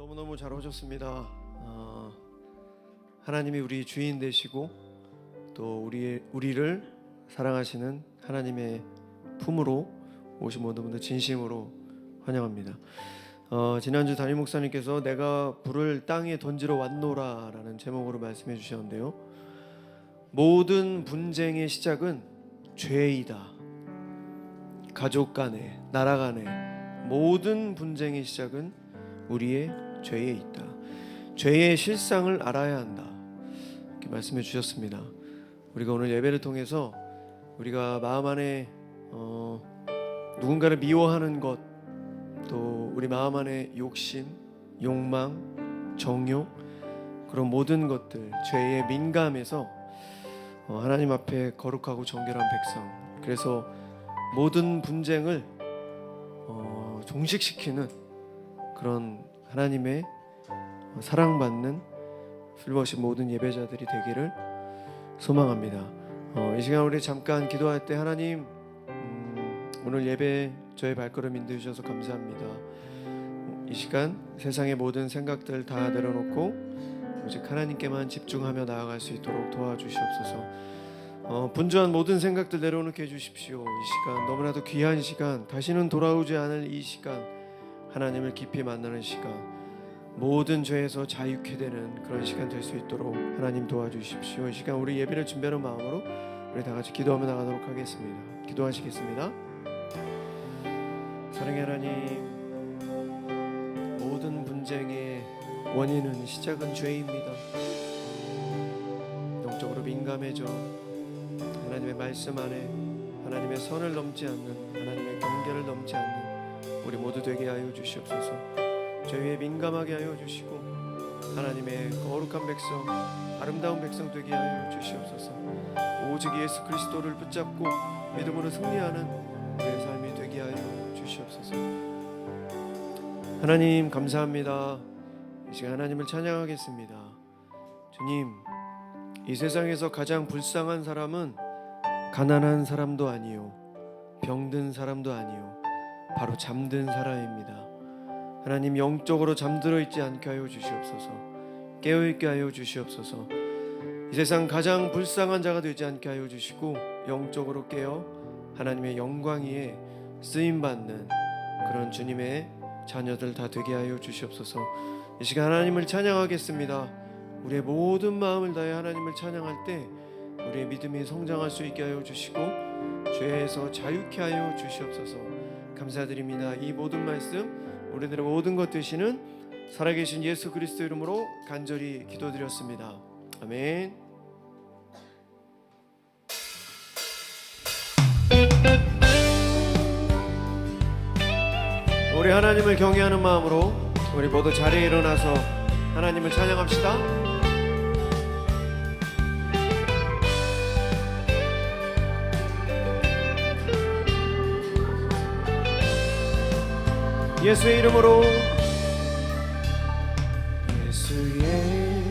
너무너무 잘 오셨습니다. 하나님이 우리 주인 되시고 또 우리를 사랑하시는 하나님의 품으로 오신 모든 분들 진심으로 환영합니다. 지난주 담임 목사님께서 내가 불을 땅에 던지러 왔노라 라는 제목으로 말씀해 주셨는데요, 모든 분쟁의 시작은 죄이다. 가족 간에, 나라 간에 모든 분쟁의 시작은 우리의 죄에 있다. 죄의 실상을 알아야 한다. 이렇게 말씀해 주셨습니다. 우리가 오늘 예배를 통해서 우리가 마음 안에 누군가를 미워하는 것, 또 우리 마음 안에 욕심, 욕망, 정욕, 그런 모든 것들, 죄에 민감해서 하나님 앞에 거룩하고 정결한 백성, 그래서 모든 분쟁을 종식시키는 그런 하나님의 사랑받는 필버십 모든 예배자들이 되기를 소망합니다. 이 시간 우리 잠깐 기도할 때 하나님, 오늘 예배 저의 발걸음 인도해 주셔서 감사합니다. 이 시간 세상의 모든 생각들 다 내려놓고 오직 하나님께만 집중하며 나아갈 수 있도록 도와주시옵소서. 분주한 모든 생각들 내려놓게 해주십시오. 이 시간 너무나도 귀한 시간, 다시는 돌아오지 않을 이 시간, 하나님을 깊이 만나는 시간, 모든 죄에서 자유케 되는 그런 시간 될 수 있도록 하나님 도와주십시오. 이 시간 우리 예배를 준비하는 마음으로 우리 다 같이 기도하며 나가도록 하겠습니다. 기도하시겠습니다. 사랑의 하나님, 모든 분쟁의 원인은 시작은 죄입니다. 영적으로 민감해져 하나님의 말씀 안에 하나님의 선을 넘지 않는, 하나님의 경계를 넘지 않는 우리 모두 되게 하여 주시옵소서. 죄에 민감하게 하여 주시고 하나님의 거룩한 백성, 아름다운 백성 되게 하여 주시옵소서. 오직 예수 그리스도를 붙잡고 믿음으로 승리하는 우리의 삶이 되게 하여 주시옵소서. 하나님 감사합니다. 이 시간 하나님을 찬양하겠습니다. 주님, 이 세상에서 가장 불쌍한 사람은 가난한 사람도 아니요, 병든 사람도 아니요, 바로 잠든 사람입니다. 하나님, 영적으로 잠들어 있지 않게 하여 주시옵소서. 깨어있게 하여 주시옵소서. 이 세상 가장 불쌍한 자가 되지 않게 하여 주시고 영적으로 깨어 하나님의 영광 위에 쓰임받는 그런 주님의 자녀들 다 되게 하여 주시옵소서. 이 시간 하나님을 찬양하겠습니다. 우리의 모든 마음을 다해 하나님을 찬양할 때 우리의 믿음이 성장할 수 있게 하여 주시고 죄에서 자유케 하여 주시옵소서. 감사드립니다. 이 모든 말씀 우리들의 모든 것 되시는 살아계신 예수 그리스도 이름으로 간절히 기도드렸습니다. 아멘. 우리 하나님을 경외하는 마음으로 우리 모두 자리에 일어나서 하나님을 찬양합시다. 예수의 이름으로, 예수의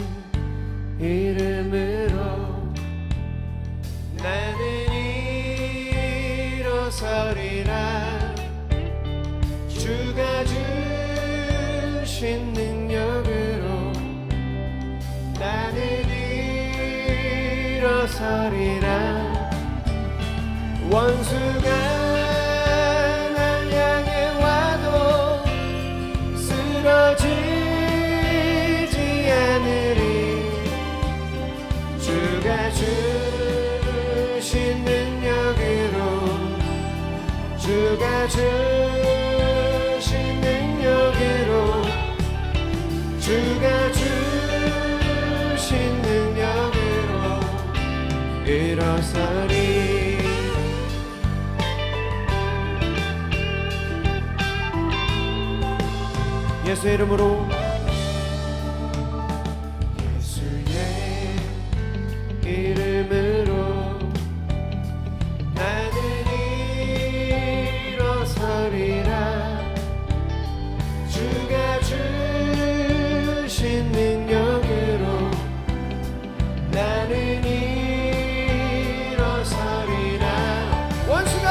이름으로 나는 일어서리라. 주가 주신 능력으로 나는 일어서리라. 원수가 쓰러지지 않으리. 주가 주신 능력으로, 주가 주신 능력으로, 주가 주신 능력으로 일어서리. 예수의 이름으로, 예수의 이름으로 나는 일어서리라. 주가 주신 능력으로 나는 일어서리라. 원수가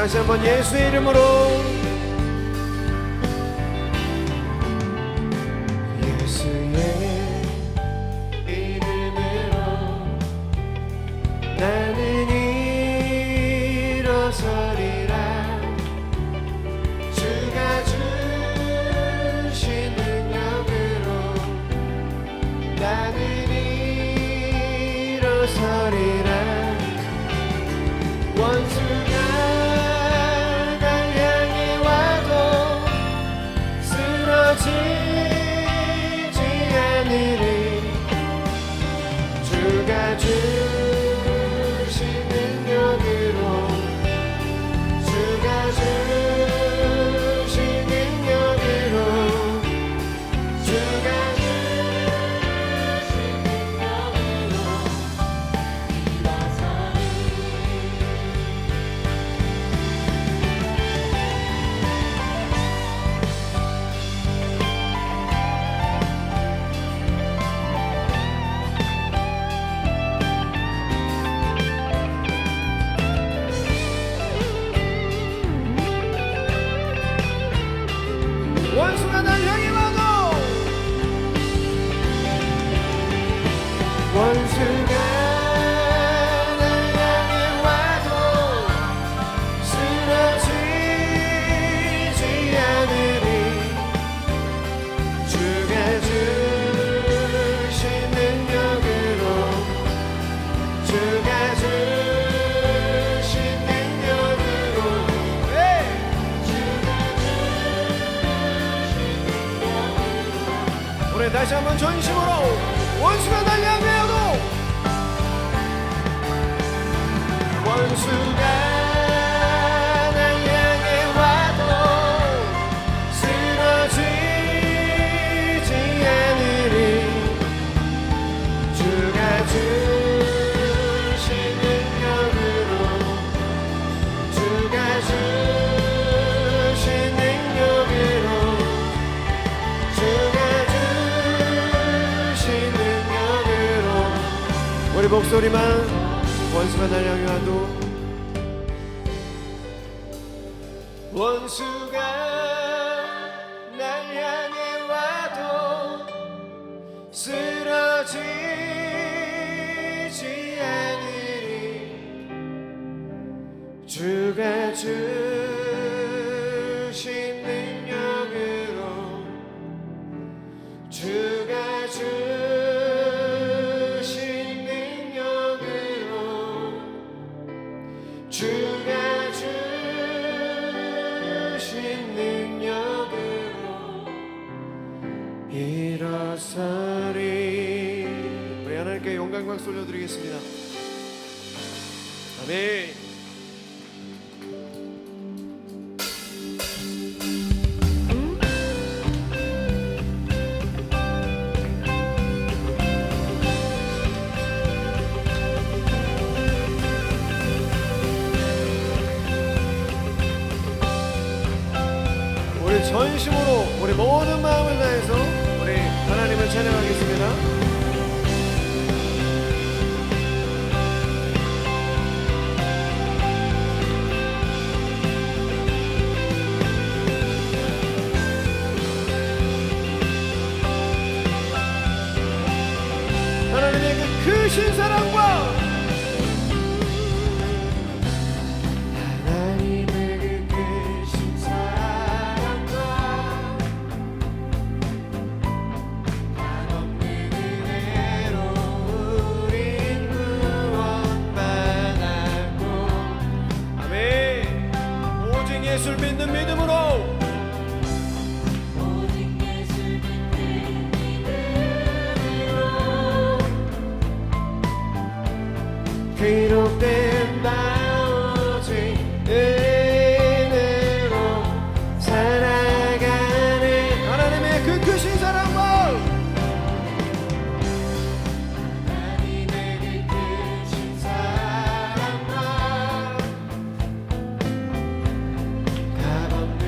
다시 한번 예수의 이름으로 예수의 이름으로 나는 일어서리라 주가 주신 능력으로 나는 일어서리라 원수가 날 향해 와도 쓰러지지 않으리 주가 주신 능력으로 주가 주신 능력으로 주가 주신 능력으로 원수가 날 향해 와도 원수가 날 향해 와도 쓰러지지 않으리 주가 주신 능력으로 주가 주신 능력으로 우리 다시 한번 전심으로 원수가 날 향해도 원수가 날 향해 와도 쓰러지지 않으리 주가 주신 능력으로 주가 주신 능력으로 주가 우리 목소리만 원수가 날 향해 와도 원수가 날 향해 와도 쓰러지지 않으리 주가 주신 능력으로 주가 주신 능력으로 주가 주신 능력으로 일어서리 우리 하나님께 영광 박수 올려드리겠습니다. 아멘. 전심으로 우리 모든 마음을 다해서 우리 하나님을 찬양하겠습니다. 하나님의 그 크신 사랑과 예수를 믿는 믿음으로 오직 예수 믿는 믿음으로 기록된 바 오직 은혜로 살아가네 하나님의 그 크신 사랑과 하나님의 그 크신 사랑과 값없는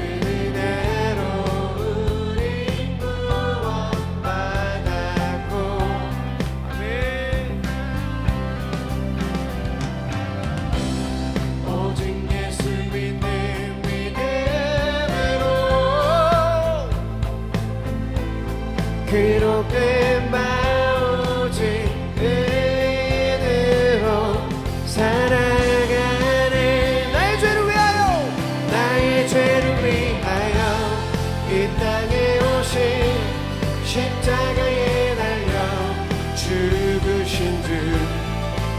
그로된 바오지 은혜로 살아가네. 나의 죄를 위하여 이 땅에 오신 십자가에 달려 죽으신 주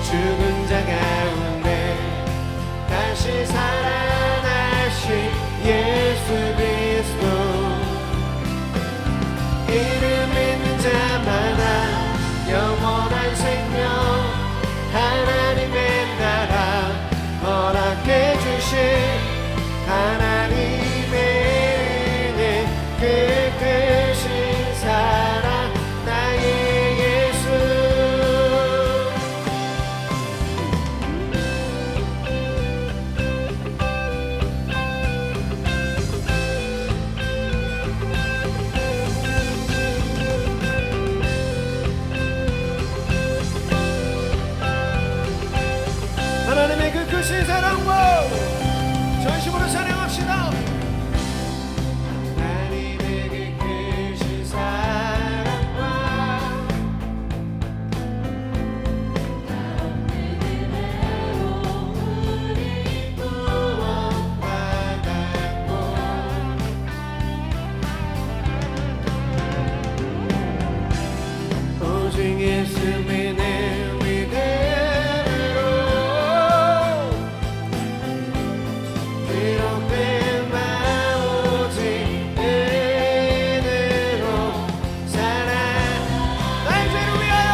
죽은 자 가운데 다시 살아나신 예수 그리스도 이름 믿는 자마다 영원한 생명 하나님의 나라 허락해 주신 하나님의 은혜 그 크신 사랑 나의 예수. 하나님의 그 크신 사랑과 전심으로 찬양합시다. 하나님의 그 크신 사랑과 우리 구원받았고 오직 예수 믿는 믿음으로 기록된 바 오직 은혜로 살아. 나의 죄를 위하여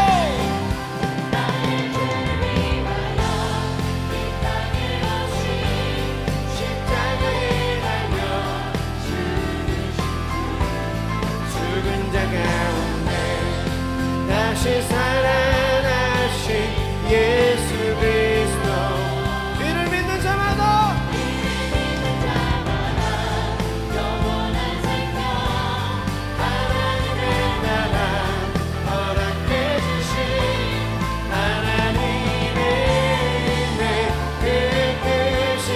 십자가에 달려 죽은 자 가운데 다시 살아나신 예수 그리스도 이를 믿는 자마다 영원한 생명 하나님의 나라 허락해 주신 하나님의 은혜 그 크신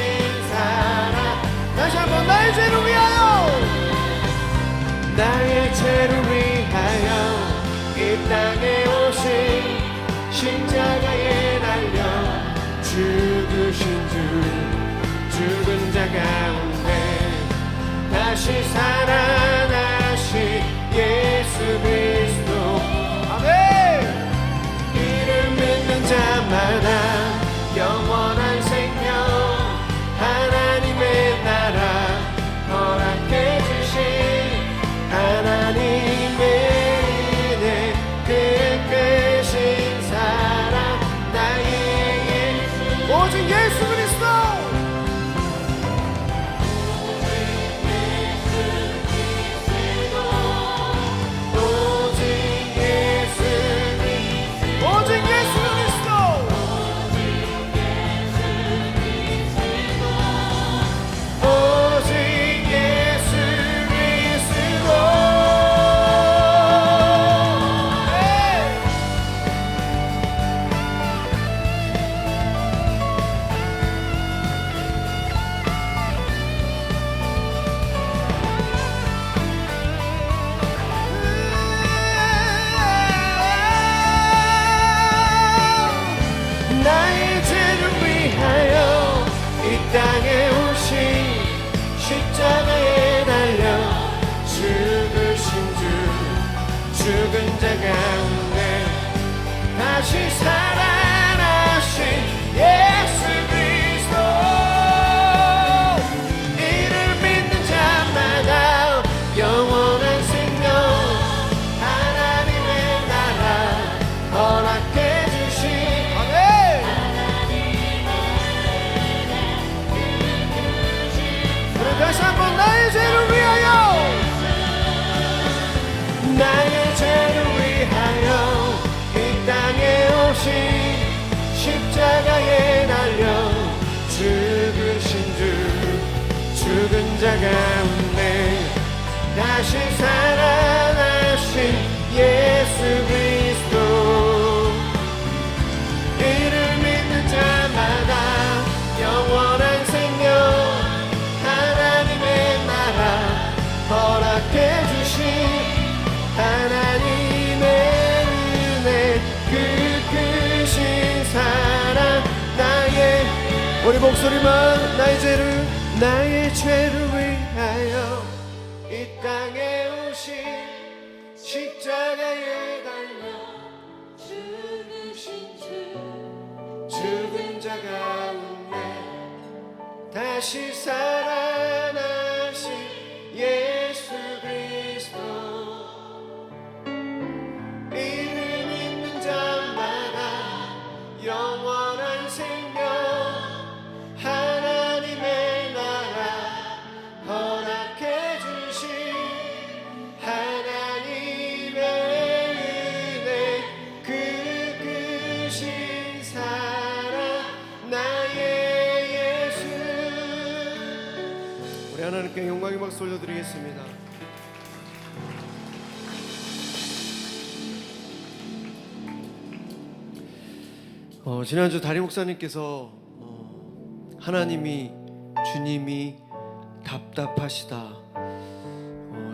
사랑. 다시 한번 나의 죄를 위하여 이 땅에 오신 십자가에 달려 죽으신 주 죽은 자 가운데 다시 살아나신 예수 그리스도 아멘. 이를 믿는 자마다 영원한 생명 하나님의 나라 허락해 주신 하나님의 은혜 그 크신 사랑 나의 예수 오직 예수 그리스도 오직 예수 그리스도 오직 예수 그리스도 오직 예수 그리스도 나의 죄를 위하여 이 땅에 오신 십자가에 달려 죽으신 주 죽은 자 가운데 다시 살아나신 예수 그리스도 이를 믿는 자마다 영원한 생명 하나님의 나라 허락해 주신 다시 한번 나의 죄를 위하여 나의 죄를 위하여 이 땅에 오신 목소리만 나의 죄를 위하여 이 땅에 오신 십자가에 달려 죽으신 주 죽은 자 가운데 다시 살아나신 예수 그리스도 이름 있는 자마다 영원한 생명 하나님의 나라 허락해 주신 하나님의 은혜 그 크신 사랑 나의 예수. 우리 하나님께 영광의 박수 올려드리겠습니다. 지난주 다리 목사님께서 하나님이 주님이 답답하시다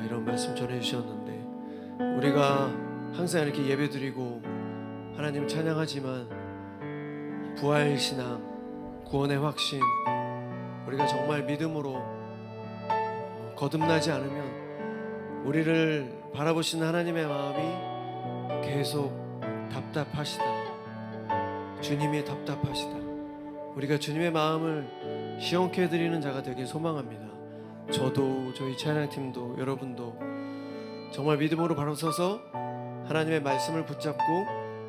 이런 말씀 전해주셨는데, 우리가 항상 이렇게 예배드리고 하나님을 찬양하지만 부활신앙, 구원의 확신, 우리가 정말 믿음으로 거듭나지 않으면 우리를 바라보시는 하나님의 마음이 계속 답답하시다, 주님이 답답하시다. 우리가 주님의 마음을 시원케 해드리는 자가 되길 소망합니다. 저도, 저희 찬양팀도, 여러분도 정말 믿음으로 바로 서서 하나님의 말씀을 붙잡고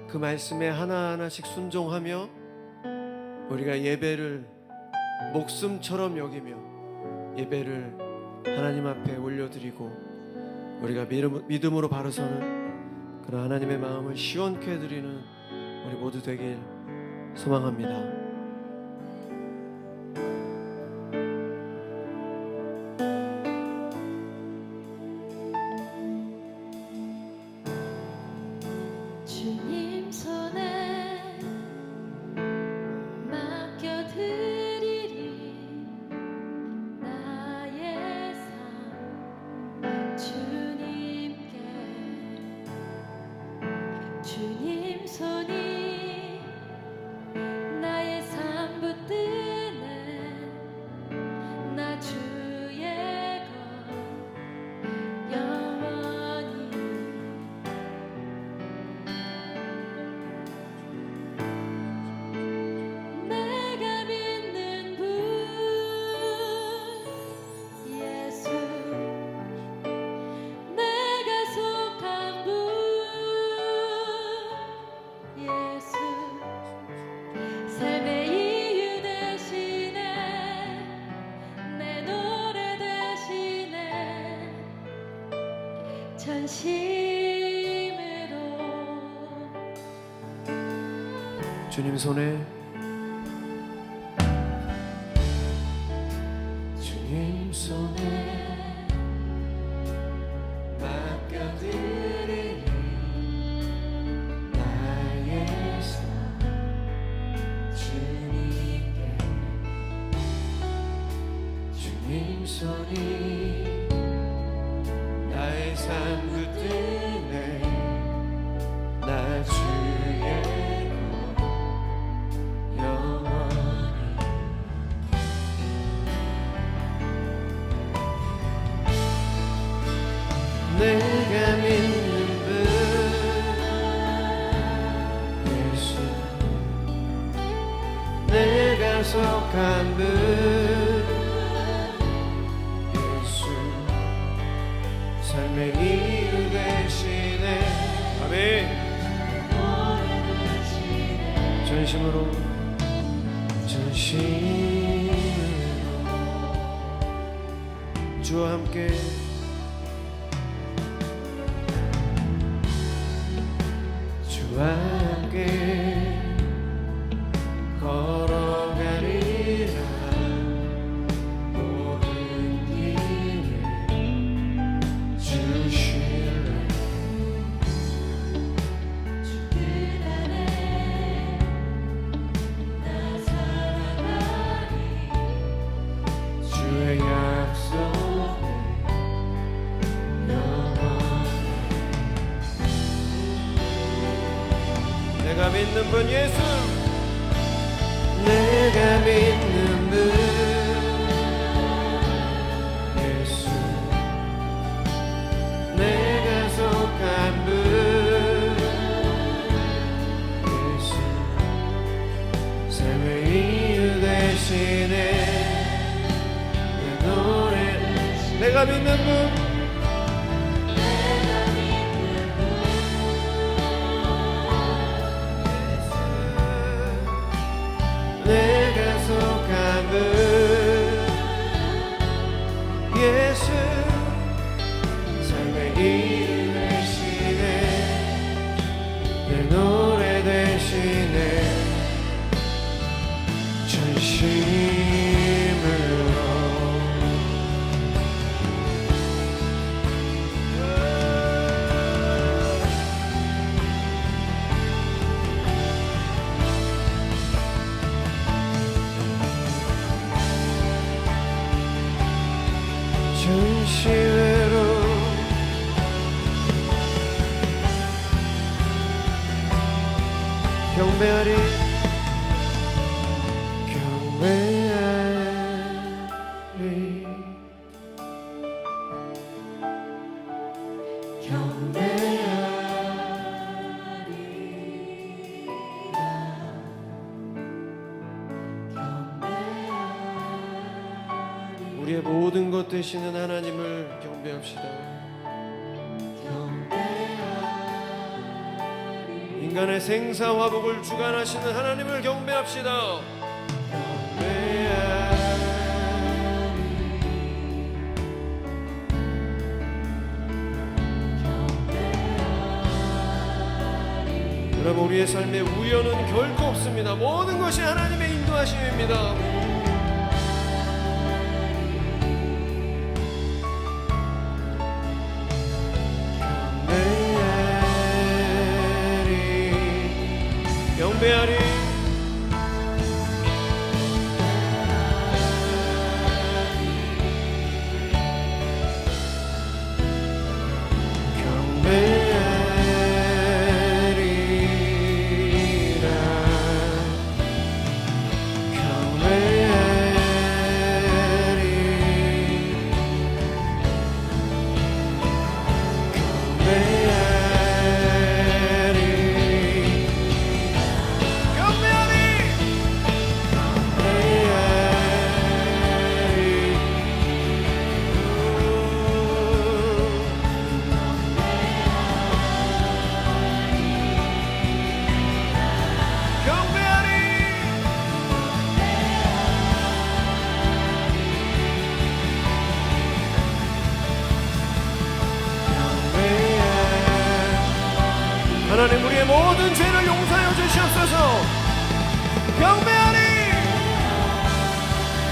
그 말씀에 하나하나씩 순종하며 우리가 예배를 목숨처럼 여기며 예배를 하나님 앞에 올려드리고 우리가 믿음으로 바로 서는 그런 하나님의 마음을 시원케 해드리는 우리 모두 되길 소망합니다. 주님 손에 맡겨드리리 나의 삶 주님께. 주님 손이 나의 삶 붙드네 나 주의 것 영원히. 내가 믿는 분 예수, 내가 속한 분 예수, 삶의 이유 되시네 내 노래 되시네 전심으로. 주님 손에 주님 손에 맡겨드리니 나의 삶 주님께. 주님 손이 나의 삶 붙드네 나 주의 것 영원히. 내가 믿는 분 예수, 내가 속한 분 예수, 삶의 이유 되시네. 아멘. 전심으로 주와 함께 주와 함께 걸어가리라 모든 길에 주시네. 주 뜻 안에 나 살아가리 주의 약속에 영원히. 내가 믿는 분 예수, 내가 믿는 분 내가 믿는 분, 내가 속함은 예수, 삶의 이유 되시네, 내 노래 되시네, 전심으로. 전심으로 경배하리, 경배하리, 우리의 모든 것 되시는 하나님을 경배합시다. 인간의 생사화복을 주관하시는 하나님을 경배합시다. 여러분, 우리의 삶에 우연은 결코 없습니다. 모든 것이 하나님의 인도하심입니다. 경배하리, 경배하리라, 하나님, 우리의 모든 죄를 용서하여 주시옵소서. 경배하리,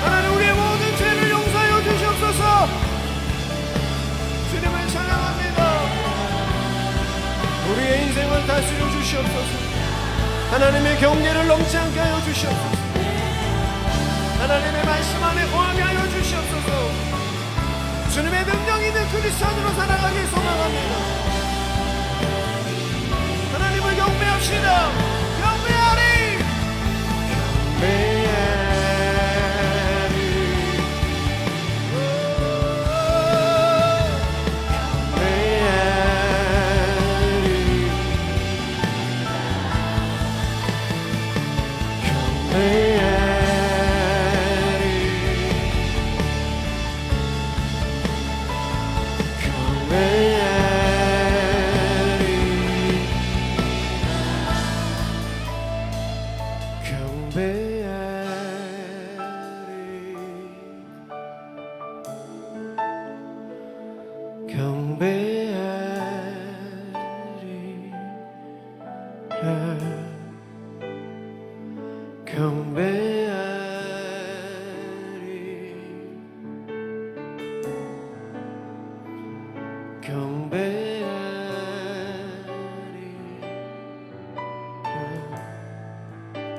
하나님, 우리의 모든 죄를 용서하여 주시옵소서. 주님을 찬양합니다. 우리의 인생을 다스려 주시옵소서. 하나님의 경계를 넘지 않게 하여 주시옵소서. 하나님의 말씀 안에 거하게 하여 주시옵소서. 주님의 능력 있는 그리스도 안으로 살아가길 소망합니다. 하나님을 경배합시다. 경배하리,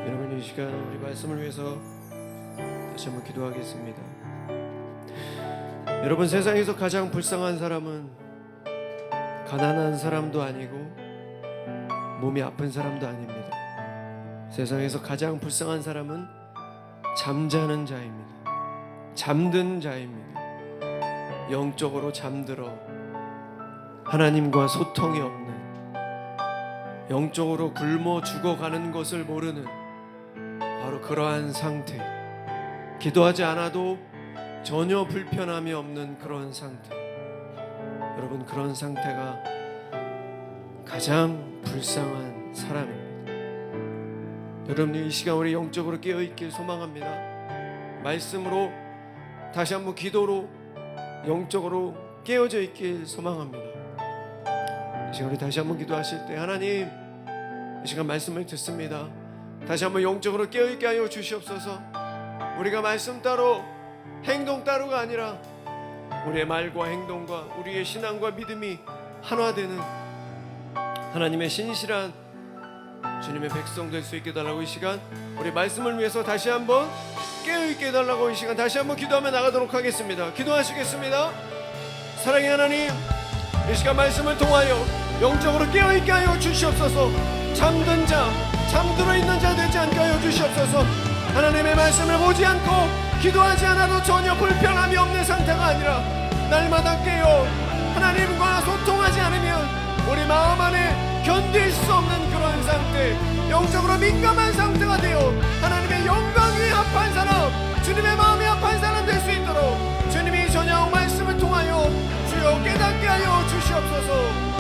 여러분, 이 시간 우리 말씀을 위해서 다시 한번 기도하겠습니다. 여러분, 세상에서 가장 불쌍한 사람은 가난한 사람도 아니고 몸이 아픈 사람도 아닙니다. 세상에서 가장 불쌍한 사람은 잠자는 자입니다. 잠든 자입니다. 영적으로 잠들어 하나님과 소통이 없는, 영적으로 굶어 죽어가는 것을 모르는 바로 그러한 상태. 기도하지 않아도 전혀 불편함이 없는 그런 상태. 여러분, 그런 상태가 가장 불쌍한 사람입니다. 여러분이 이 시간 우리 영적으로 깨어있길 소망합니다. 말씀으로, 다시 한번 기도로 영적으로 깨어져 있길 소망합니다. 이 시간 우리 다시 한번 기도하실 때, 하나님, 이 시간 말씀을 듣습니다. 다시 한번 영적으로 깨어있게 하여 주시옵소서. 우리가 말씀 따로 행동 따로가 아니라 우리의 말과 행동과 우리의 신앙과 믿음이 하나 되는 하나님의 신실한 주님의 백성 될 수 있게 해달라고, 이 시간 우리 말씀을 위해서 다시 한번 깨어있게 해달라고 이 시간 다시 한번 기도하며 나가도록 하겠습니다. 기도하시겠습니다. 사랑의 하나님, 이 시간 말씀을 통하여 영적으로 깨어있게 하여 주시옵소서. 잠든 자, 잠들어 있는 자 되지 않게 하여 주시옵소서. 하나님의 말씀을 보지 않고 기도하지 않아도 전혀 불편함이 없는 상태가 아니라 날마다 깨어 하나님과 소통하지 않으면 우리 마음 안에 견딜 수 없는 그런 상태, 영적으로 민감한 상태가 되어 하나님의 영광에 합한 사람, 주님의 마음에 합한 사람 될 수 있도록 주님이 전혀 말씀을 통하여 주여 깨닫게 하여 주시옵소서.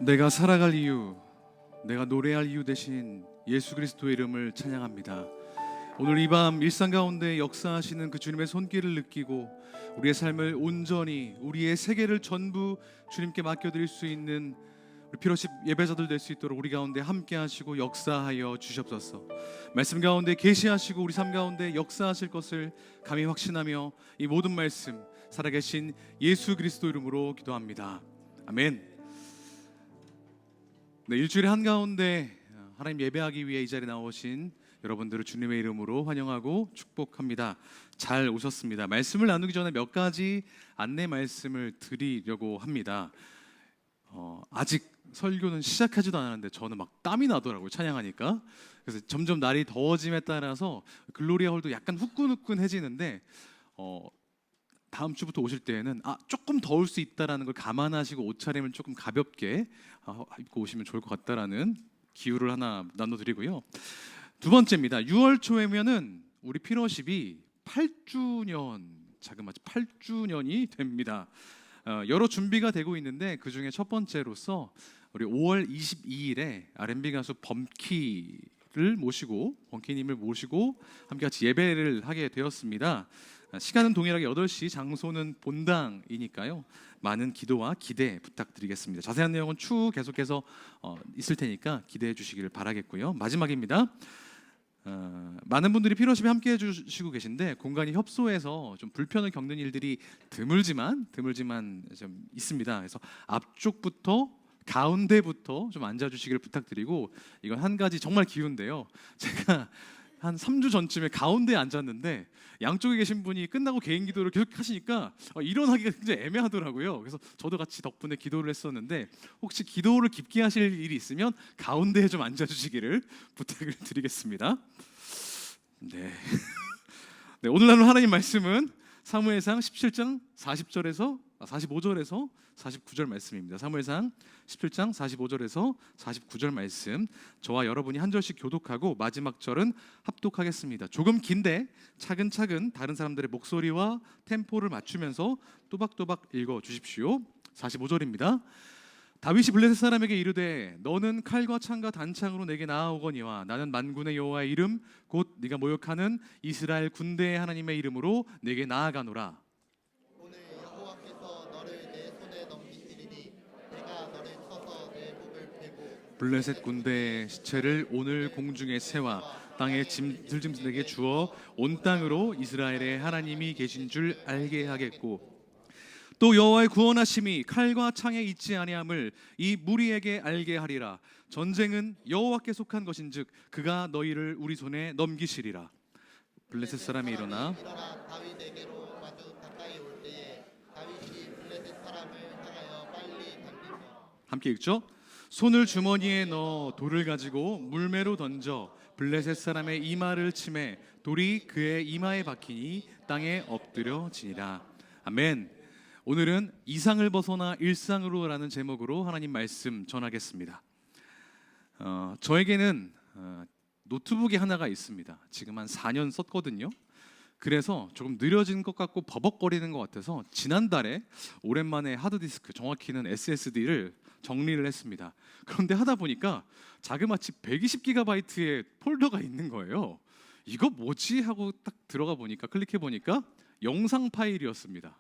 내가 살아갈 이유, 내가 노래할 이유 대신 예수 그리스도의 이름을 찬양합니다. 오늘 이 밤 일상 가운데 역사하시는 그 주님의 손길을 느끼고 우리의 삶을 온전히, 우리의 세계를 전부 주님께 맡겨드릴 수 있는 우리 피로십 예배자들 될 수 있도록 우리 가운데 함께 하시고 역사하여 주시옵소서. 말씀 가운데 계시하시고 우리 삶 가운데 역사하실 것을 감히 확신하며 이 모든 말씀 살아계신 예수 그리스도 이름으로 기도합니다. 아멘. 네, 일주일에 한가운데 하나님 예배하기 위해 이 자리에 나오신 여러분들을 주님의 이름으로 환영하고 축복합니다. 잘 오셨습니다. 말씀을 나누기 전에 몇 가지 안내 말씀을 드리려고 합니다. 아직 설교는 시작하지도 않았는데 저는 막 땀이 나더라고요, 찬양하니까. 그래서 점점 날이 더워짐에 따라서 글로리아 홀도 약간 후끈후끈해지는데 다음 주부터 오실 때에는 조금 더울 수 있다라는 걸 감안하시고 옷차림을 조금 가볍게 입고 오시면 좋을 것 같다라는 기율을 하나 나눠드리고요. 두 번째입니다. 6월 초에면은 우리 피러십이 8주년, 자그마치 8주년이 됩니다. 여러 준비가 되고 있는데 그 중에 첫 번째로서 우리 5월 22일에 R&B 가수 범키님을 모시고 함께 같이 예배를 하게 되었습니다. 시간은 동일하게 8시, 장소는 본당이니까요. 많은 기도와 기대 부탁드리겠습니다. 자세한 내용은 추후 계속해서 있을 테니까 기대해 주시기를 바라겠고요. 마지막입니다. 많은 분들이 피로십에 함께 해주시고 계신데 공간이 협소해서 좀 불편을 겪는 일들이 드물지만 좀 있습니다. 그래서 앞쪽부터 가운데부터 좀 앉아주시기를 부탁드리고, 이건 한 가지 정말 기운데요. 제가 한 3주 전쯤에 가운데에 앉았는데 양쪽에 계신 분이 끝나고 개인 기도를 계속 하시니까 일어나기가 굉장히 애매하더라고요. 그래서 저도 같이 덕분에 기도를 했었는데 혹시 기도를 깊게 하실 일이 있으면 가운데에 좀 앉아주시기를 부탁을 드리겠습니다. 네. 네, 오늘 나눌 하나님 말씀은 사무엘상 17장 45절에서 49절 말씀입니다. 사무엘상 17장 45절에서 49절 말씀, 저와 여러분이 한 절씩 교독하고 마지막 절은 합독하겠습니다. 조금 긴데 차근차근 다른 사람들의 목소리와 템포를 맞추면서 또박또박 읽어 주십시오. 45절입니다. 다윗이 블레셋 사람에게 이르되 너는 칼과 창과 단창으로 내게 나아오거니와 나는 만군의 여호와의 이름 곧 네가 모욕하는 이스라엘 군대의 하나님의 이름으로 내게 나아가노라. 오늘 여호와께서 너를 내 손에 넘기시리니 내가 너를 쳐서 내 목을 베고 블레셋 군대의 시체를 오늘 공중에 세와 땅에 짐승들에게 주어 온 땅으로 이스라엘의 하나님이 계신 줄 알게 하겠고 또 여호와의 구원하심이 칼과 창에 있지 아니함을 이 무리에게 알게 하리라. 전쟁은 여호와께 속한 것인즉 그가 너희를 우리 손에 넘기시리라. 블레셋 사람이 일어나 다윗에게로 마주 가까이 올 때에 다윗이 블레셋 사람을 향하여 빨리 달리며 함께 읽죠. 손을 주머니에 넣어 돌을 가지고 물매로 던져 블레셋 사람의 이마를 치매 돌이 그의 이마에 박히니 땅에 엎드려 지니라. 아멘. 오늘은 이상을 벗어나 일상으로라는 제목으로 하나님 말씀 전하겠습니다. 저에게는 노트북이 하나가 있습니다. 지금 한 4년 썼거든요. 그래서 조금 느려진 것 같고 버벅거리는 것 같아서 지난달에 오랜만에 하드디스크, 정확히는 SSD를 정리를 했습니다. 그런데 하다 보니까 자그마치 120GB의 폴더가 있는 거예요. 이거 뭐지? 하고 딱 들어가 보니까 클릭해 보니까 영상 파일이었습니다.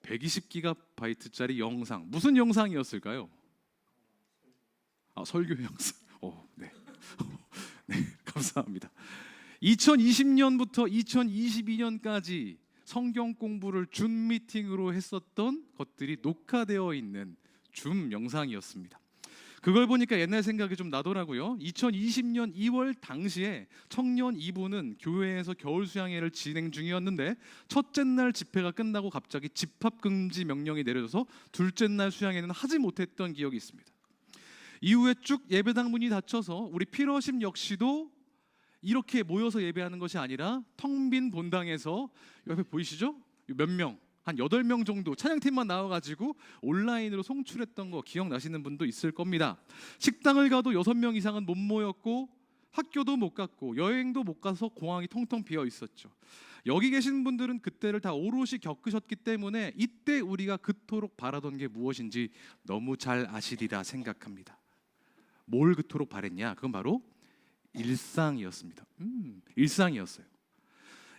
120GB짜리 영상. 무슨 영상이었을까요? 설교 영상. 네. 네, 감사합니다. 2020년부터 2022년까지 성경 공부를 줌 미팅으로 했었던 것들이 녹화되어 있는 줌 영상이었습니다. 그걸 보니까 옛날 생각이 좀 나더라고요. 2020년 2월 당시에 청년 2부는 교회에서 겨울 수양회를 진행 중이었는데 첫째 날 집회가 끝나고 갑자기 집합 금지 명령이 내려져서 둘째 날 수양회는 하지 못했던 기억이 있습니다. 이후에 쭉 예배당 문이 닫혀서 우리 피러십 역시도 이렇게 모여서 예배하는 것이 아니라 텅 빈 본당에서 옆에 보이시죠? 몇 명, 한 8명 정도 찬양팀만 나와가지고 온라인으로 송출했던 거 기억나시는 분도 있을 겁니다. 식당을 가도 6명 이상은 못 모였고 학교도 못 갔고 여행도 못 가서 공항이 텅텅 비어 있었죠. 여기 계신 분들은 그때를 다 오롯이 겪으셨기 때문에 이때 우리가 그토록 바라던 게 무엇인지 너무 잘 아시리라 생각합니다. 뭘 그토록 바랬냐? 그건 바로 일상이었습니다. 일상이었어요.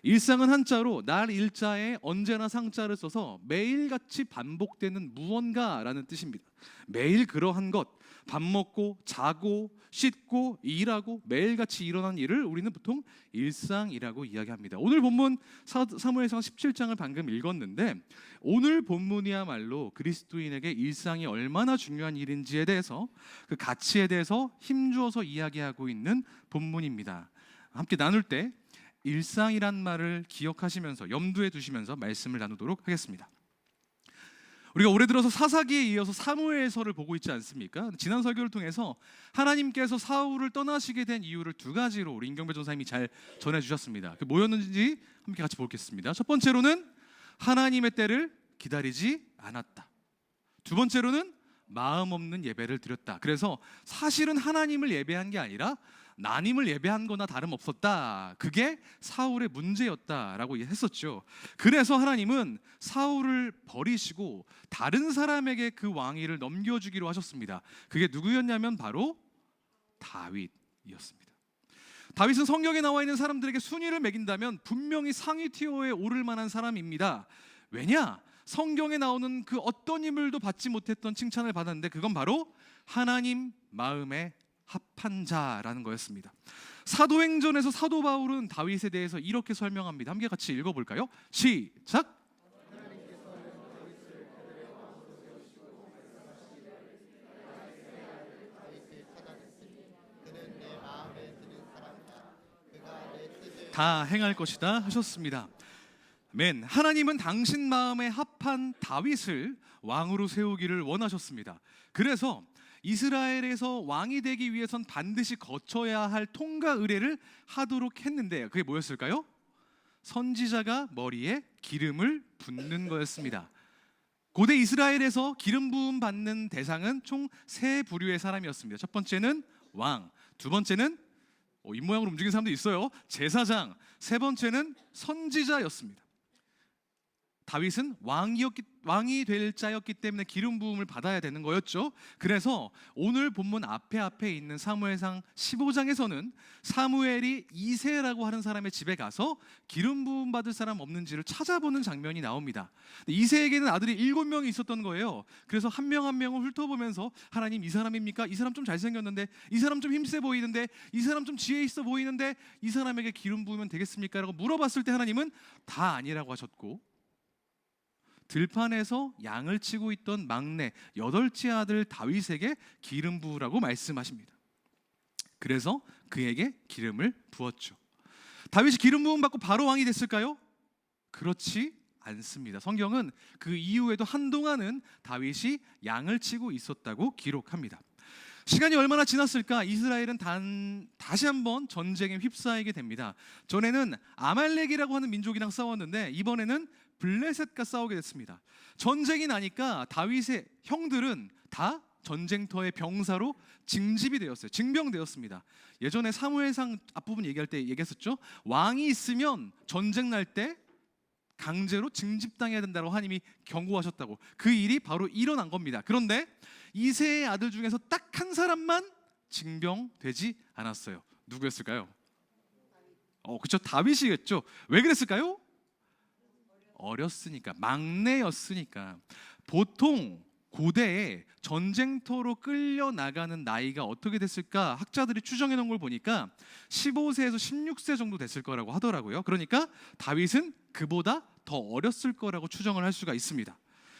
일상은 한자로 날 일자에 언제나 상자를 써서 매일같이 반복되는 무언가라는 뜻입니다. 매일 그러한 것, 밥 먹고 자고 씻고 일하고 매일같이 일어난 일을 우리는 보통 일상이라고 이야기합니다. 오늘 본문 사무엘상 17장을 방금 읽었는데 오늘 본문이야말로 그리스도인에게 일상이 얼마나 중요한 일인지에 대해서 그 가치에 대해서 힘주어서 이야기하고 있는 본문입니다. 함께 나눌 때 일상이란 말을 기억하시면서 염두에 두시면서 말씀을 나누도록 하겠습니다. 우리가 올해 들어서 사사기에 이어서 사무엘서를 보고 있지 않습니까? 지난 설교를 통해서 하나님께서 사울을 떠나시게 된 이유를 2가지로 우리 임경배 전사님이 잘 전해주셨습니다. 그 뭐였는지 함께 같이 보겠습니다. 첫 번째로는 하나님의 때를 기다리지 않았다. 두 번째로는 마음 없는 예배를 드렸다. 그래서 사실은 하나님을 예배한 게 아니라 나님을 예배한 거나 다름없었다. 그게 사울의 문제였다라고 했었죠. 그래서 하나님은 사울을 버리시고 다른 사람에게 그 왕위를 넘겨주기로 하셨습니다. 그게 누구였냐면 바로 다윗이었습니다. 다윗은 성경에 나와 있는 사람들에게 순위를 매긴다면 분명히 상위 티어에 오를 만한 사람입니다. 왜냐? 성경에 나오는 그 어떤 인물도 받지 못했던 칭찬을 받았는데 그건 바로 하나님 마음에 합한 자라는 거였습니다. 사도행전에서 사도 바울은 다윗에 대해서 이렇게 설명합니다. 함께 같이 읽어볼까요? 시작! 다 행할 것이다 하셨습니다. 아멘. 하나님은 당신 마음에 합한 다윗을 왕으로 세우기를 원하셨습니다. 그래서 이스라엘에서 왕이 되기 위해선 반드시 거쳐야 할 통과 의례를 하도록 했는데 그게 뭐였을까요? 선지자가 머리에 기름을 붓는 거였습니다. 고대 이스라엘에서 기름 부음 받는 대상은 총 3부류의 사람이었습니다. 첫 번째는 왕, 두 번째는 입모양으로 움직이는 사람도 있어요. 제사장, 세 번째는 선지자였습니다. 다윗은 왕이 될 자였기 때문에 기름 부음을 받아야 되는 거였죠. 그래서 오늘 본문 앞에 있는 사무엘상 15장에서는 사무엘이 이새라고 하는 사람의 집에 가서 기름 부음 받을 사람 없는지를 찾아보는 장면이 나옵니다. 이새에게는 아들이 7명이 있었던 거예요. 그래서 한 명 한 명을 훑어보면서 하나님, 이 사람입니까? 이 사람 좀 잘생겼는데, 이 사람 좀 힘세 보이는데, 이 사람 좀 지혜 있어 보이는데, 이 사람에게 기름 부으면 되겠습니까? 라고 물어봤을 때 하나님은 다 아니라고 하셨고, 들판에서 양을 치고 있던 막내 8째 아들 다윗에게 기름 부으라고 말씀하십니다. 그래서 그에게 기름을 부었죠. 다윗이 기름 부음 받고 바로 왕이 됐을까요? 그렇지 않습니다. 성경은 그 이후에도 한동안은 다윗이 양을 치고 있었다고 기록합니다. 시간이 얼마나 지났을까? 이스라엘은 다시 한번 전쟁에 휩싸이게 됩니다. 전에는 아말렉이라고 하는 민족이랑 싸웠는데 이번에는 블레셋과 싸우게 됐습니다. 전쟁이 나니까 다윗의 형들은 다 전쟁터의 병사로 징집이 되었어요. 징병되었습니다. 예전에 사무엘상 앞부분 얘기할 때 얘기했었죠. 왕이 있으면 전쟁 날 때 강제로 징집당해야 된다고 하나님이 경고하셨다고. 그 일이 바로 일어난 겁니다. 그런데 이새의 아들 중에서 딱 한 사람만 징병되지 않았어요. 누구였을까요? 그렇죠. 다윗이겠죠. 왜 그랬을까요? 어렸으니까, 막내였으니까. 보통 고대에 전쟁터로 끌려나가는 나이가 어떻게 됐을까? 학자들이 추정해 놓은 걸 보니까 15세에서 16세 정도 됐을 거라고 하더라고요. 그러니까 다윗은 그보다 더 어렸을 거라고 추정을 할 수가 있습니다.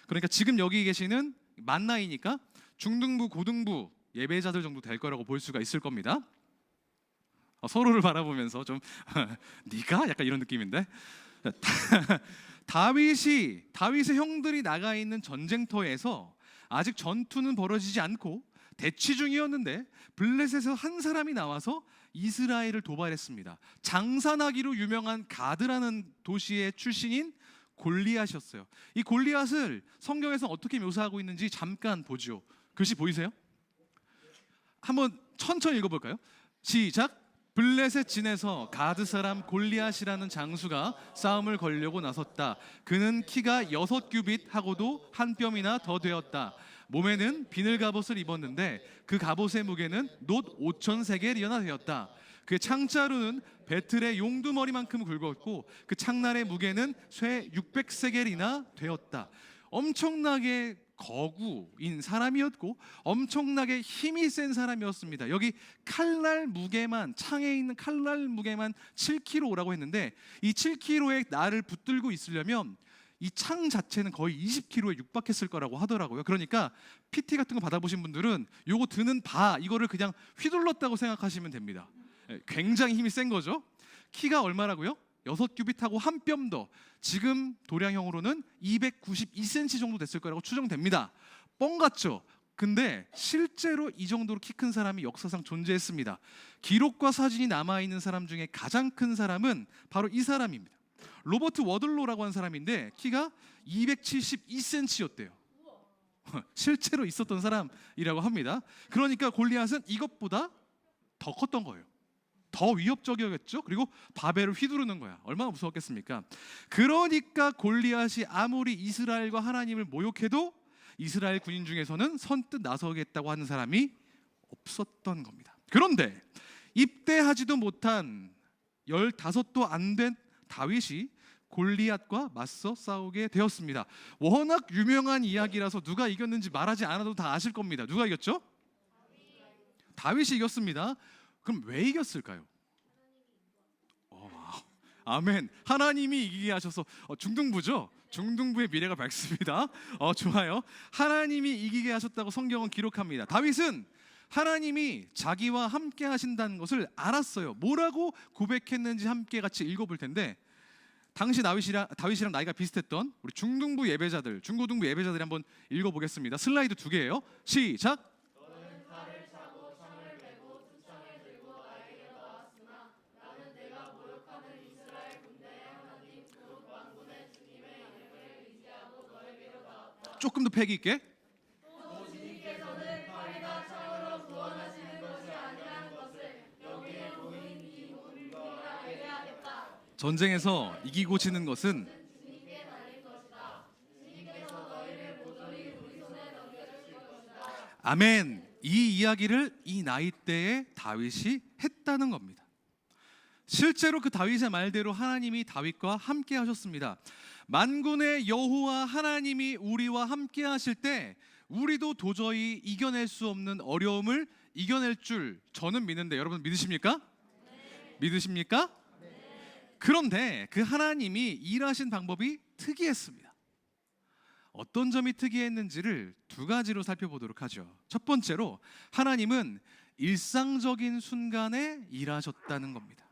그러니까 지금 여기 계시는 만 나이니까 중등부, 고등부 예배자들 정도 될 거라고 볼 수가 있을 겁니다. 서로를 바라보면서 좀 네가? 약간 이런 느낌인데 다윗의 형들이 나가 있는 전쟁터에서 아직 전투는 벌어지지 않고 대치 중이었는데 블레셋에서 한 사람이 나와서 이스라엘을 도발했습니다. 장사나기로 유명한 가드라는 도시의 출신인 골리앗이었어요. 이 골리앗을 성경에서 어떻게 묘사하고 있는지 잠깐 보죠. 글씨 보이세요? 한번 천천히 읽어볼까요? 시작. 블레셋 진에서 가드 사람 골리앗이라는 장수가 싸움을 걸려고 나섰다. 그는 키가 6규빗 하고도 한 뼘이나 더 되었다. 몸에는 비늘 갑옷을 입었는데 그 갑옷의 무게는 놋 5,000세겔이나 되었다. 그의 창자루는 배틀의 용두머리만큼 굵었고 그 창날의 무게는 쇠 600세겔이나 되었다. 엄청나게 거구인 사람이었고 엄청나게 힘이 센 사람이었습니다. 여기 칼날 무게만, 창에 있는 칼날 무게만 7kg라고 했는데 이 7kg의 날을 붙들고 있으려면 이 창 자체는 거의 20kg에 육박했을 거라고 하더라고요. 그러니까 PT 같은 거 받아보신 분들은 요거 드는 이거를 그냥 휘둘렀다고 생각하시면 됩니다. 굉장히 힘이 센 거죠. 키가 얼마라고요? 6규빗하고 한 뼘 더, 지금 도량형으로는 292cm 정도 됐을 거라고 추정됩니다. 뻥 같죠? 근데 실제로 이 정도로 키 큰 사람이 역사상 존재했습니다. 기록과 사진이 남아있는 사람 중에 가장 큰 사람은 바로 이 사람입니다. 로버트 워들로라고 하는 사람인데 키가 272cm였대요. 실제로 있었던 사람이라고 합니다. 그러니까 골리앗은 이것보다 더 컸던 거예요. 더 위협적이었겠죠. 그리고 바벨을 휘두르는 거야. 얼마나 무서웠겠습니까? 그러니까 골리앗이 아무리 이스라엘과 하나님을 모욕해도 이스라엘 군인 중에서는 선뜻 나서겠다고 하는 사람이 없었던 겁니다. 그런데 입대하지도 못한 15도 안 된 다윗이 골리앗과 맞서 싸우게 되었습니다. 워낙 유명한 이야기라서 누가 이겼는지 말하지 않아도 다 아실 겁니다. 누가 이겼죠? 다윗이 이겼습니다. 그럼 왜 이겼을까요? 아멘. 하나님이 이기게 하셔서 중등부죠? 중등부의 미래가 밝습니다. 좋아요. 하나님이 이기게 하셨다고 성경은 기록합니다. 다윗은 하나님이 자기와 함께 하신다는 것을 알았어요. 뭐라고 고백했는지 함께 같이 읽어볼 텐데, 당시 다윗이랑 나이가 비슷했던 우리 중등부 예배자들, 중고등부 예배자들이 한번 읽어보겠습니다. 슬라이드 2개예요. 시작. 조금 더 패기 있게. 전쟁에서 이기고 지는 것은 아멘. 이 이야기를 이 나이대에 다윗이 했다는 겁니다. 실제로 그 다윗의 말대로 하나님이 다윗과 함께 하셨습니다. 만군의 여호와 하나님이 우리와 함께 하실 때 우리도 도저히 이겨낼 수 없는 어려움을 이겨낼 줄 저는 믿는데 여러분 믿으십니까? 네. 믿으십니까? 네. 그런데 그 하나님이 일하신 방법이 특이했습니다. 어떤 점이 특이했는지를 두 가지로 살펴보도록 하죠. 첫 번째로 하나님은 일상적인 순간에 일하셨다는 겁니다.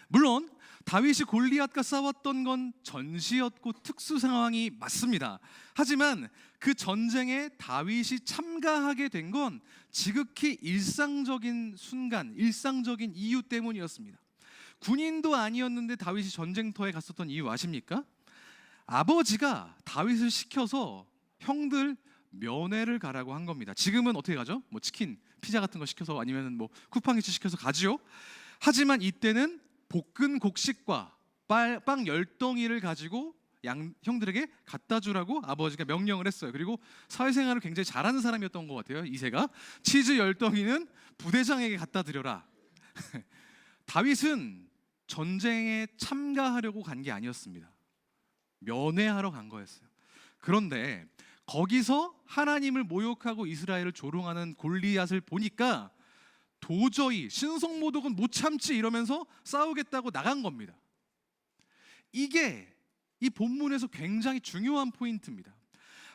물론 다윗이 골리앗과 싸웠던 건 전시였고 특수 상황이 맞습니다. 하지만 그 전쟁에 다윗이 참가하게 된 건 지극히 일상적인 순간, 일상적인 이유 때문이었습니다. 군인도 아니었는데 다윗이 전쟁터에 갔었던 이유 아십니까? 아버지가 다윗을 시켜서 형들 면회를 가라고 한 겁니다. 지금은 어떻게 가죠? 뭐 치킨, 피자 같은 거 시켜서 아니면 뭐 쿠팡이츠 시켜서 가지요. 하지만 이때는 볶은 곡식과 빵 10덩이를 가지고 형들에게 갖다 주라고 아버지가 명령을 했어요. 그리고 사회생활을 굉장히 잘하는 사람이었던 것 같아요. 이세가 치즈 10덩이는 부대장에게 갖다 드려라. 다윗은 전쟁에 참가하려고 간 게 아니었습니다. 면회하러 간 거였어요. 그런데 거기서 하나님을 모욕하고 이스라엘을 조롱하는 골리앗을 보니까 도저히 신성모독은 못 참지 이러면서 싸우겠다고 나간 겁니다. 이게 이 본문에서 굉장히 중요한 포인트입니다.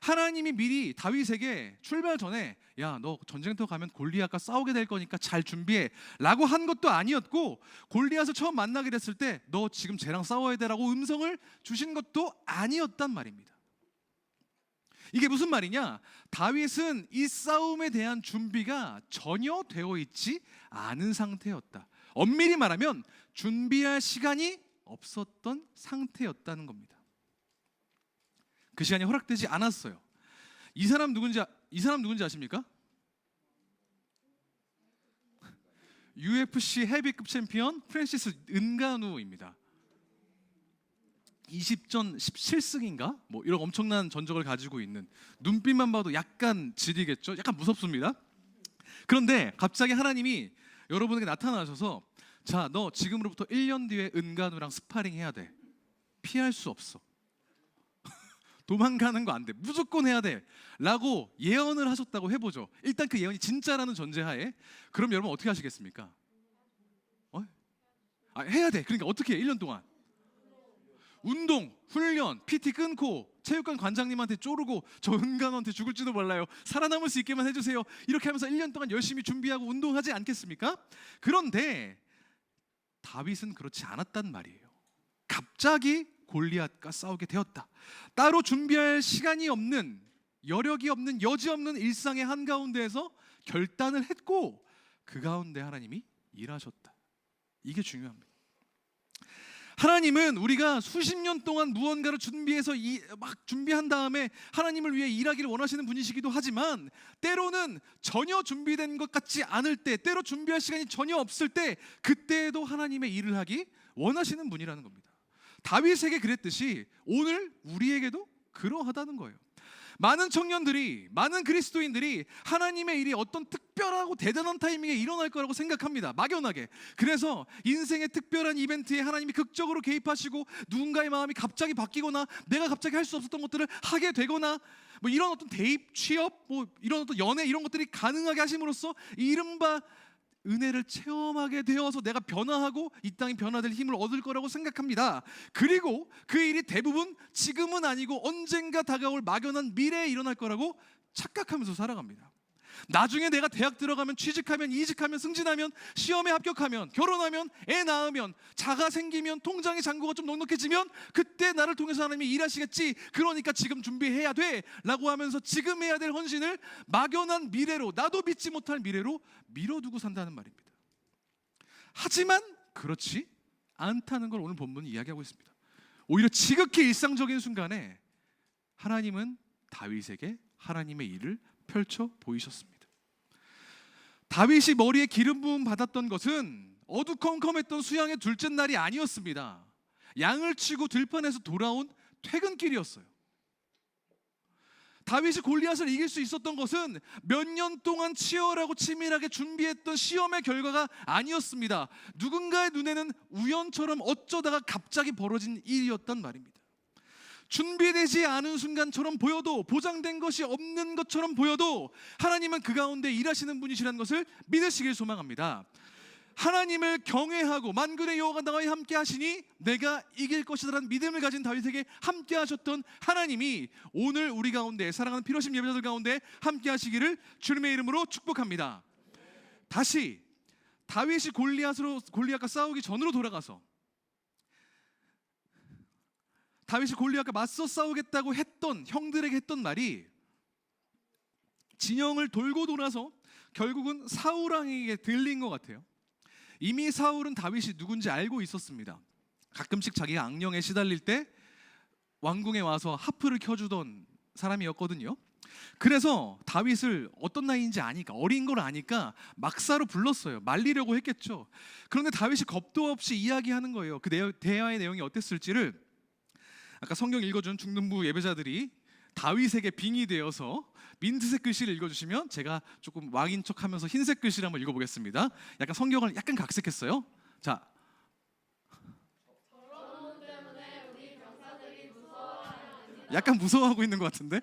하나님이 미리 다윗에게 출발 전에 야, 너 전쟁터 가면 골리앗과 싸우게 될 거니까 잘 준비해 라고 한 것도 아니었고, 골리앗을 처음 만나게 됐을 때 너 지금 쟤랑 싸워야 돼 라고 음성을 주신 것도 아니었단 말입니다. 이게 무슨 말이냐? 다윗은 이 싸움에 대한 준비가 전혀 되어 있지 않은 상태였다. 엄밀히 말하면 준비할 시간이 없었던 상태였다는 겁니다. 그 시간이 허락되지 않았어요. 이 사람 누군지 아십니까? UFC 헤비급 챔피언 프랜시스 은가누입니다. 20전 17승인가? 뭐 이런 엄청난 전적을 가지고 있는, 눈빛만 봐도 약간 지리겠죠? 약간 무섭습니다. 그런데 갑자기 하나님이 여러분에게 나타나셔서 자, 너 지금으로부터 1년 뒤에 은가누랑 스파링 해야 돼. 피할 수 없어. 도망가는 거 안 돼. 무조건 해야 돼. 라고 예언을 하셨다고 해보죠. 일단 그 예언이 진짜라는 전제하에 그럼 여러분 어떻게 하시겠습니까? 해야 돼. 그러니까 어떻게 해? 1년 동안 운동, 훈련, PT 끊고 체육관 관장님한테 쪼르고 저 은간호한테 죽을지도 몰라요. 살아남을 수 있게만 해주세요. 이렇게 하면서 1년 동안 열심히 준비하고 운동하지 않겠습니까? 그런데 다윗은 그렇지 않았단 말이에요. 갑자기 골리앗과 싸우게 되었다. 따로 준비할 시간이 없는, 여력이 없는, 여지 없는 일상의 한가운데에서 결단을 했고 그 가운데 하나님이 일하셨다. 이게 중요합니다. 하나님은 우리가 수십 년 동안 무언가를 준비해서 막 준비한 다음에 하나님을 위해 일하기를 원하시는 분이시기도 하지만, 때로는 전혀 준비된 것 같지 않을 때, 때로 준비할 시간이 전혀 없을 때, 그때에도 하나님의 일을 하기 원하시는 분이라는 겁니다. 다윗에게 그랬듯이 오늘 우리에게도 그러하다는 거예요. 많은 청년들이, 많은 그리스도인들이 하나님의 일이 어떤 특별하고 대단한 타이밍에 일어날 거라고 생각합니다. 막연하게. 그래서 인생의 특별한 이벤트에 하나님이 극적으로 개입하시고 누군가의 마음이 갑자기 바뀌거나 내가 갑자기 할 수 없었던 것들을 하게 되거나 뭐 이런 어떤 대입, 취업, 뭐 이런 어떤 연애 이런 것들이 가능하게 하심으로써 이른바 은혜를 체험하게 되어서 내가 변화하고 이 땅이 변화될 힘을 얻을 거라고 생각합니다. 그리고 그 일이 대부분 지금은 아니고 언젠가 다가올 막연한 미래에 일어날 거라고 착각하면서 살아갑니다. 나중에 내가 대학 들어가면, 취직하면, 이직하면, 승진하면, 시험에 합격하면, 결혼하면, 애 낳으면, 자가 생기면, 통장의 잔고가 좀 넉넉해지면 그때 나를 통해서 하나님이 일하시겠지, 그러니까 지금 준비해야 돼 라고 하면서 지금 해야 될 헌신을 막연한 미래로, 나도 믿지 못할 미래로 미뤄두고 산다는 말입니다. 하지만 그렇지 않다는 걸 오늘 본문은 이야기하고 있습니다. 오히려 지극히 일상적인 순간에 하나님은 다윗에게 하나님의 일을 펼쳐 보이셨습니다. 다윗이 머리에 기름 부음 받았던 것은 어두컴컴했던 수양의 둘째 날이 아니었습니다. 양을 치고 들판에서 돌아온 퇴근길이었어요. 다윗이 골리앗을 이길 수 있었던 것은 몇 년 동안 치열하고 치밀하게 준비했던 시험의 결과가 아니었습니다. 누군가의 눈에는 우연처럼 어쩌다가 갑자기 벌어진 일이었단 말입니다. 준비되지 않은 순간처럼 보여도, 보장된 것이 없는 것처럼 보여도 하나님은 그 가운데 일하시는 분이시라는 것을 믿으시길 소망합니다. 하나님을 경외하고 만군의 여호와가 나와 함께 하시니 내가 이길 것이다라는 믿음을 가진 다윗에게 함께 하셨던 하나님이 오늘 우리 가운데, 사랑하는 필요하신 예배자들 가운데 함께 하시기를 주님의 이름으로 축복합니다. 다시 다윗이 골리앗과 싸우기 전으로 돌아가서 다윗이 골리앗과 맞서 싸우겠다고 했던 형들에게 했던 말이, 진영을 돌고 돌아서 결국은 사울 왕에게 들린 것 같아요. 이미 사울은 다윗이 누군지 알고 있었습니다. 가끔씩 자기가 악령에 시달릴 때 왕궁에 와서 하프를 켜주던 사람이었거든요. 그래서 다윗을 어떤 나이인지 아니까, 어린 걸 아니까 막사로 불렀어요. 말리려고 했겠죠. 그런데 다윗이 겁도 없이 이야기하는 거예요. 그 대화의 내용이 어땠을지를 아까 성경 읽어준 중등부 예배자들이 다윗에게 빙이 되어서 민트색 글씨를 읽어주시면 제가 조금 왕인 척하면서 흰색 글씨를 한번 읽어보겠습니다. 약간 성경을 약간 각색했어요. 자, 약간 무서워하고 있는 것 같은데?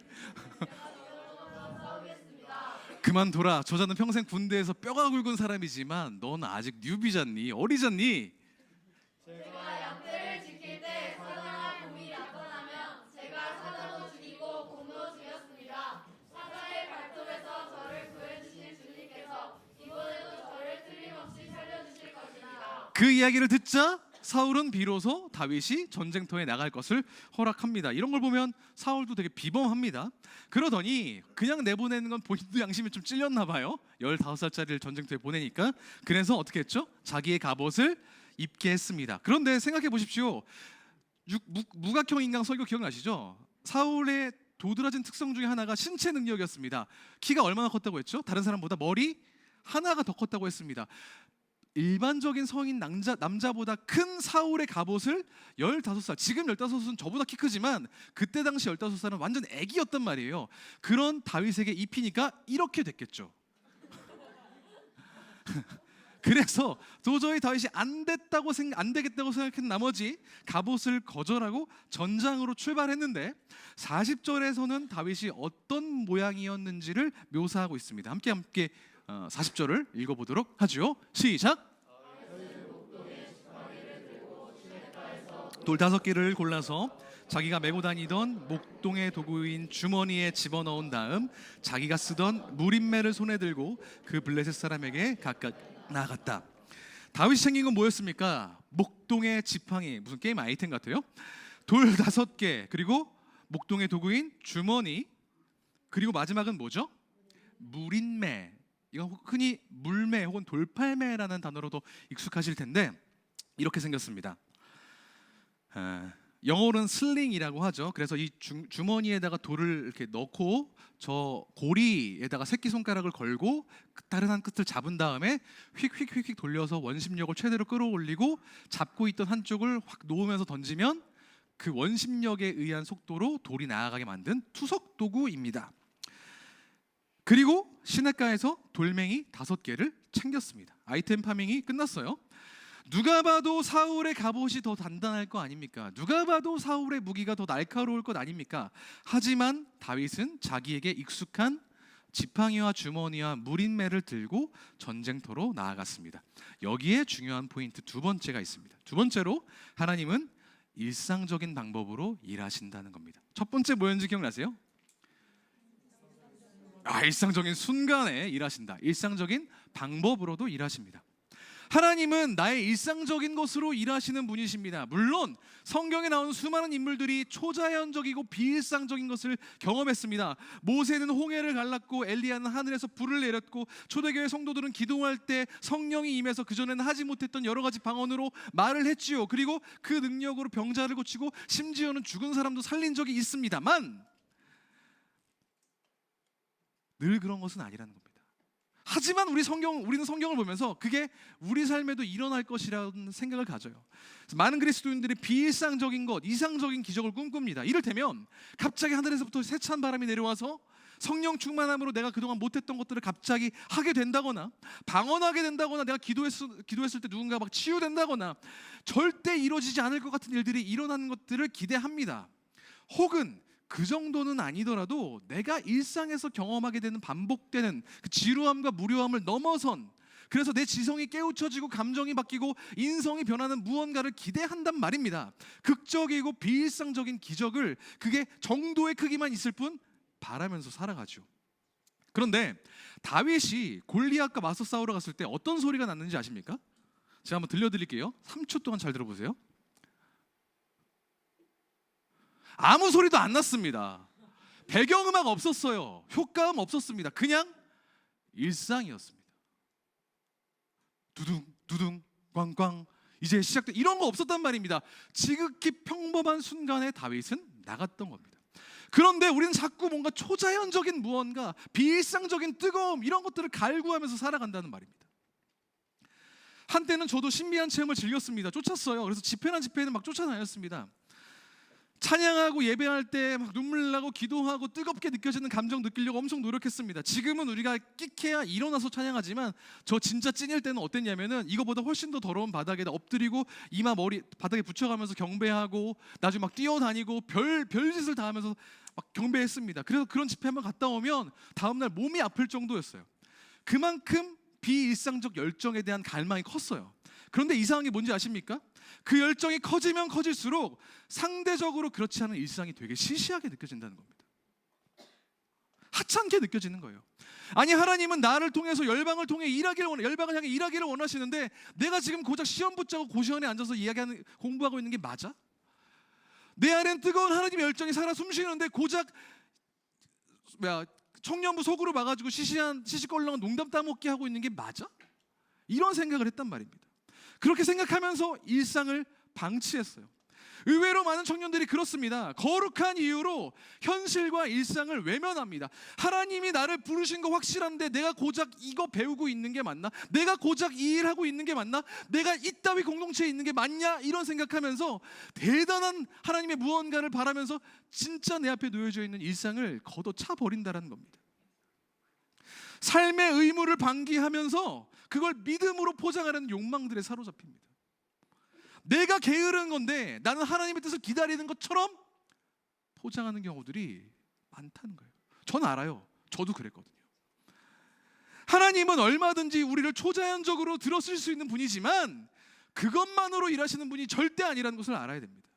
그만둬라. 저자는 평생 군대에서 뼈가 굵은 사람이지만 넌 아직 뉴비잖니, 어리잖니. 제가 양떼를 지킬 때 사자나 곰이 나타나면 제가 사자도 죽이고 곰도 죽였습니다. 사자의 발톱에서 저를 구해주실 주님께서 이번에도 저를 틀림없이 살려주실 것입니다. 그 이야기를 듣자 사울은 비로소 다윗이 전쟁터에 나갈 것을 허락합니다. 이런 걸 보면 사울도 되게 비범합니다. 그러더니 그냥 내보내는 건 본인도 양심이 좀 찔렸나 봐요. 15살짜리를 전쟁터에 보내니까. 그래서 어떻게 했죠? 자기의 갑옷을 입게 했습니다. 그런데 생각해 보십시오. 무각형 인간 설교 기억나시죠? 사울의 도드라진 특성 중에 하나가 신체 능력이었습니다. 키가 얼마나 컸다고 했죠? 다른 사람보다 머리 하나가 더 컸다고 했습니다. 일반적인 성인 남자보다 큰 사울의 갑옷을 15살, 지금 15살은 저보다 키 크지만 그때 당시 15살은 완전 애기였단 말이에요. 그런 다윗에게 입히니까 이렇게 됐겠죠. 그래서 도저히 다윗이 안 되겠다고 생각한 나머지 갑옷을 거절하고 전장으로 출발했는데 40절에서는 다윗이 어떤 모양이었는지를 묘사하고 있습니다. 함께 40절을 읽어보도록 하죠. 시작. 돌 5개를 골라서 자기가 메고 다니던 목동의 도구인 주머니에 집어넣은 다음 자기가 쓰던 무림매를 손에 들고 그 블레셋 사람에게 가까이 나아갔다. 다윗이 챙긴 건 뭐였습니까? 목동의 지팡이, 무슨 게임 아이템 같아요. 돌 5개, 그리고 목동의 도구인 주머니, 그리고 마지막은 뭐죠? 무림매. 이건 흔히 물매 혹은 돌팔매라는 단어로도 익숙하실 텐데 이렇게 생겼습니다. 영어로는 슬링이라고 하죠. 그래서 이 주머니에다가 돌을 이렇게 넣고 저 고리에다가 새끼손가락을 걸고 다른 한 끝을 잡은 다음에 휙휙휙휙 돌려서 원심력을 최대로 끌어올리고 잡고 있던 한쪽을 확 놓으면서 던지면 그 원심력에 의한 속도로 돌이 나아가게 만든 투석 도구입니다. 그리고 시냇가에서 돌멩이 5개를 챙겼습니다. 아이템 파밍이 끝났어요. 누가 봐도 사울의 갑옷이 더 단단할 거 아닙니까? 누가 봐도 사울의 무기가 더 날카로울 것 아닙니까? 하지만 다윗은 자기에게 익숙한 지팡이와 주머니와 무림매를 들고 전쟁터로 나아갔습니다. 여기에 중요한 포인트 두 번째가 있습니다. 두 번째로 하나님은 일상적인 방법으로 일하신다는 겁니다. 첫 번째 뭐였는지 기억나세요? 일상적인 순간에 일하신다. 일상적인 방법으로도 일하십니다. 하나님은 나의 일상적인 것으로 일하시는 분이십니다. 물론 성경에 나오는 수많은 인물들이 초자연적이고 비일상적인 것을 경험했습니다. 모세는 홍해를 갈랐고 엘리야는 하늘에서 불을 내렸고 초대교회 성도들은 기도할 때 성령이 임해서 그전에는 하지 못했던 여러 가지 방언으로 말을 했지요. 그리고 그 능력으로 병자를 고치고 심지어는 죽은 사람도 살린 적이 있습니다만 늘 그런 것은 아니라는 겁니다. 하지만 우리는 성경을 보면서 그게 우리 삶에도 일어날 것이라는 생각을 가져요. 많은 그리스도인들이 비일상적인 것, 이상적인 기적을 꿈꿉니다. 이를테면 갑자기 하늘에서부터 세찬 바람이 내려와서 성령 충만함으로 내가 그동안 못했던 것들을 갑자기 하게 된다거나, 방언하게 된다거나, 내가 기도했을 때 누군가 막 치유된다거나, 절대 이루어지지 않을 것 같은 일들이 일어나는 것들을 기대합니다. 혹은 그 정도는 아니더라도 내가 일상에서 경험하게 되는 반복되는 그 지루함과 무료함을 넘어선, 그래서 내 지성이 깨우쳐지고 감정이 바뀌고 인성이 변하는 무언가를 기대한단 말입니다. 극적이고 비일상적인 기적을, 그게 정도의 크기만 있을 뿐 바라면서 살아가죠. 그런데 다윗이 골리앗과 맞서 싸우러 갔을 때 어떤 소리가 났는지 아십니까? 제가 한번 들려드릴게요. 3초 동안 잘 들어보세요. 아무 소리도 안 났습니다. 배경음악 없었어요. 효과음 없었습니다. 그냥 일상이었습니다. 두둥 두둥 꽝꽝 이제 시작돼, 이런 거 없었단 말입니다. 지극히 평범한 순간에 다윗은 나갔던 겁니다. 그런데 우리는 자꾸 뭔가 초자연적인 무언가, 비일상적인 뜨거움, 이런 것들을 갈구하면서 살아간다는 말입니다. 한때는 저도 신비한 체험을 즐겼습니다. 쫓았어요. 그래서 집회나 집회는 막 쫓아다녔습니다. 찬양하고 예배할 때 막 눈물 나고 기도하고 뜨겁게 느껴지는 감정 느끼려고 엄청 노력했습니다. 지금은 우리가 끽해야 일어나서 찬양하지만 저 진짜 찐일 때는 어땠냐면은 이거보다 훨씬 더 더러운 바닥에다 엎드리고 이마 머리 바닥에 붙여가면서 경배하고 나중에 막 뛰어다니고 별짓을 다 하면서 막 경배했습니다. 그래서 그런 집회 한번 갔다 오면 다음날 몸이 아플 정도였어요. 그만큼 비일상적 열정에 대한 갈망이 컸어요. 그런데 이상한 게 뭔지 아십니까? 그 열정이 커지면 커질수록 상대적으로 그렇지 않은 일상이 되게 시시하게 느껴진다는 겁니다. 하찮게 느껴지는 거예요. 아니, 하나님은 나를 통해서 열방을 향해 일하기를 원하시는데 내가 지금 고작 시험 붙자고 고시원에 앉아서 공부하고 있는 게 맞아? 내 안엔 뜨거운 하나님의 열정이 살아 숨쉬는데 고작 청년부 속으로 봐가지고 시시껄렁한 농담 따먹기 하고 있는 게 맞아? 이런 생각을 했단 말입니다. 그렇게 생각하면서 일상을 방치했어요. 의외로 많은 청년들이 그렇습니다. 거룩한 이유로 현실과 일상을 외면합니다. 하나님이 나를 부르신 거 확실한데 내가 고작 이거 배우고 있는 게 맞나? 내가 고작 이 일하고 있는 게 맞나? 내가 이따위 공동체에 있는 게 맞냐? 이런 생각하면서 대단한 하나님의 무언가를 바라면서 진짜 내 앞에 놓여져 있는 일상을 걷어차 버린다는 겁니다. 삶의 의무를 방기하면서 그걸 믿음으로 포장하려는 욕망들에 사로잡힙니다. 내가 게으른 건데 나는 하나님의 뜻을 기다리는 것처럼 포장하는 경우들이 많다는 거예요. 전 알아요. 저도 그랬거든요. 하나님은 얼마든지 우리를 초자연적으로 들어쓸 수 있는 분이지만 그것만으로 일하시는 분이 절대 아니라는 것을 알아야 됩니다.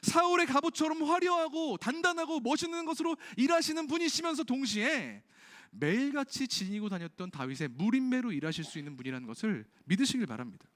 사울의 갑옷처럼 화려하고 단단하고 멋있는 것으로 일하시는 분이시면서 동시에 매일같이 지니고 다녔던 다윗의 무림매로 일하실 수 있는 분이라는 것을 믿으시길 바랍니다.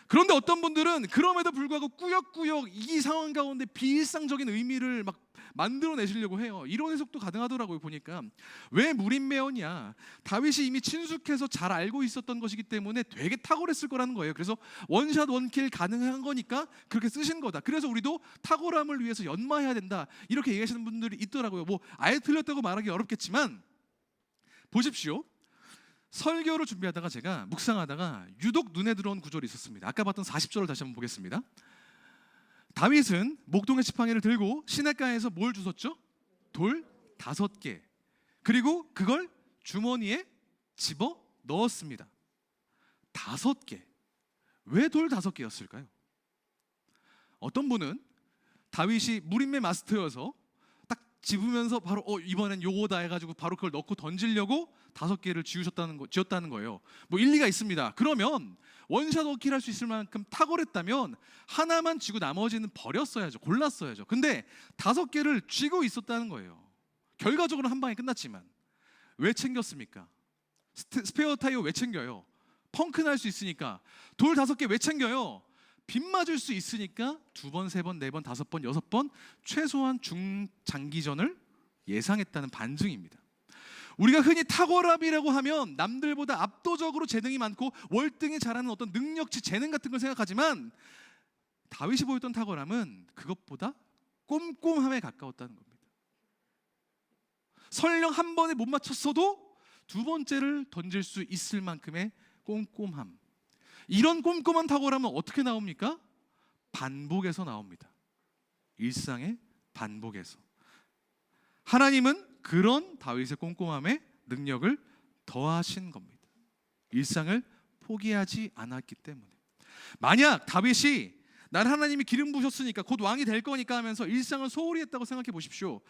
그런데 어떤 분들은 그럼에도 불구하고 꾸역꾸역 이 상황 가운데 비일상적인 의미를 막 만들어내시려고 해요. 이런 해석도 가능하더라고요. 보니까 왜 무림매였냐, 다윗이 이미 친숙해서 잘 알고 있었던 것이기 때문에 되게 탁월했을 거라는 거예요. 그래서 원샷 원킬 가능한 거니까 그렇게 쓰신 거다. 그래서 우리도 탁월함을 위해서 연마해야 된다, 이렇게 얘기하시는 분들이 있더라고요. 뭐 아예 틀렸다고 말하기 어렵겠지만 보십시오. 설교를 준비하다가 제가 묵상하다가 유독 눈에 들어온 구절이 있었습니다. 아까 봤던 40절을 다시 한번 보겠습니다. 다윗은 목동의 지팡이를 들고 시냇가에서 뭘 주웠죠? 돌 5개. 그리고 그걸 주머니에 집어 넣었습니다. 5개. 왜 돌 5개였을까요? 어떤 분은 다윗이 무림매 마스터여서 딱 집으면서 바로 이번엔 요거다 해가지고 바로 그걸 넣고 던지려고 5개를 지었다는 거예요. 뭐 일리가 있습니다. 그러면 원샷 워킬 할 수 있을 만큼 탁월했다면 하나만 쥐고 나머지는 버렸어야죠. 골랐어야죠. 근데 5개를 쥐고 있었다는 거예요. 결과적으로 한 방에 끝났지만 왜 챙겼습니까? 스페어 타이어 왜 챙겨요? 펑크 날 수 있으니까. 돌 5개 왜 챙겨요? 빗 맞을 수 있으니까 2번, 3번, 4번, 5번, 6번 최소한 중장기전을 예상했다는 반증입니다. 우리가 흔히 탁월함이라고 하면 남들보다 압도적으로 재능이 많고 월등히 잘하는 어떤 능력치, 재능 같은 걸 생각하지만 다윗이 보였던 탁월함은 그것보다 꼼꼼함에 가까웠다는 겁니다. 설령 한 번에 못 맞췄어도 두 번째를 던질 수 있을 만큼의 꼼꼼함. 이런 꼼꼼한 탁월함은 어떻게 나옵니까? 반복에서 나옵니다. 일상의 반복에서. 하나님은 그런 다윗의 꼼꼼함에 능력을 더하신 겁니다. 일상을 포기하지 않았기 때문에. 만약 다윗이 난 하나님이 기름 부으셨으니까 곧 왕이 될 거니까 하면서 일상을 소홀히 했다고 생각해 보십시오.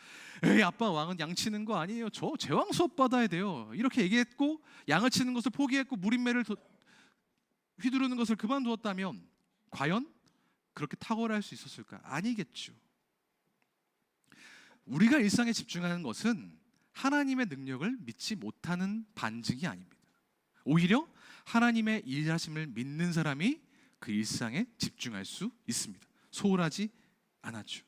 에이, 아빠, 왕은 양 치는 거 아니에요. 저 제왕 수업 받아야 돼요. 이렇게 얘기했고 양을 치는 것을 포기했고 무림매를 휘두르는 것을 그만두었다면 과연 그렇게 탁월할 수 있었을까? 아니겠죠. 우리가 일상에 집중하는 것은 하나님의 능력을 믿지 못하는 반증이 아닙니다. 오히려 하나님의 일하심을 믿는 사람이 그 일상에 집중할 수 있습니다. 소홀하지 않았죠.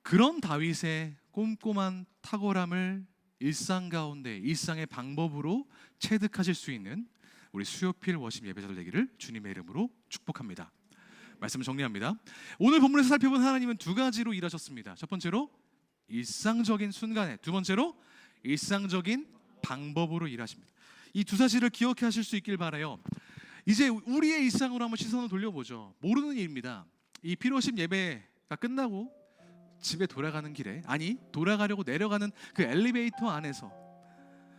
그런 다윗의 꼼꼼한 탁월함을 일상 가운데 일상의 방법으로 체득하실 수 있는 우리 수요필 워십 예배자들 되기를 주님의 이름으로 축복합니다. 말씀을 정리합니다. 오늘 본문에서 살펴본 하나님은 두 가지로 일하셨습니다. 첫 번째로 일상적인 순간에, 두 번째로 일상적인 방법으로 일하십니다. 이 두 사실을 기억해 하실 수 있길 바라요. 이제 우리의 일상으로 한번 시선을 돌려보죠. 모르는 일입니다. 이 필요십 예배가 끝나고 집에 돌아가는 길에, 아니 돌아가려고 내려가는 그 엘리베이터 안에서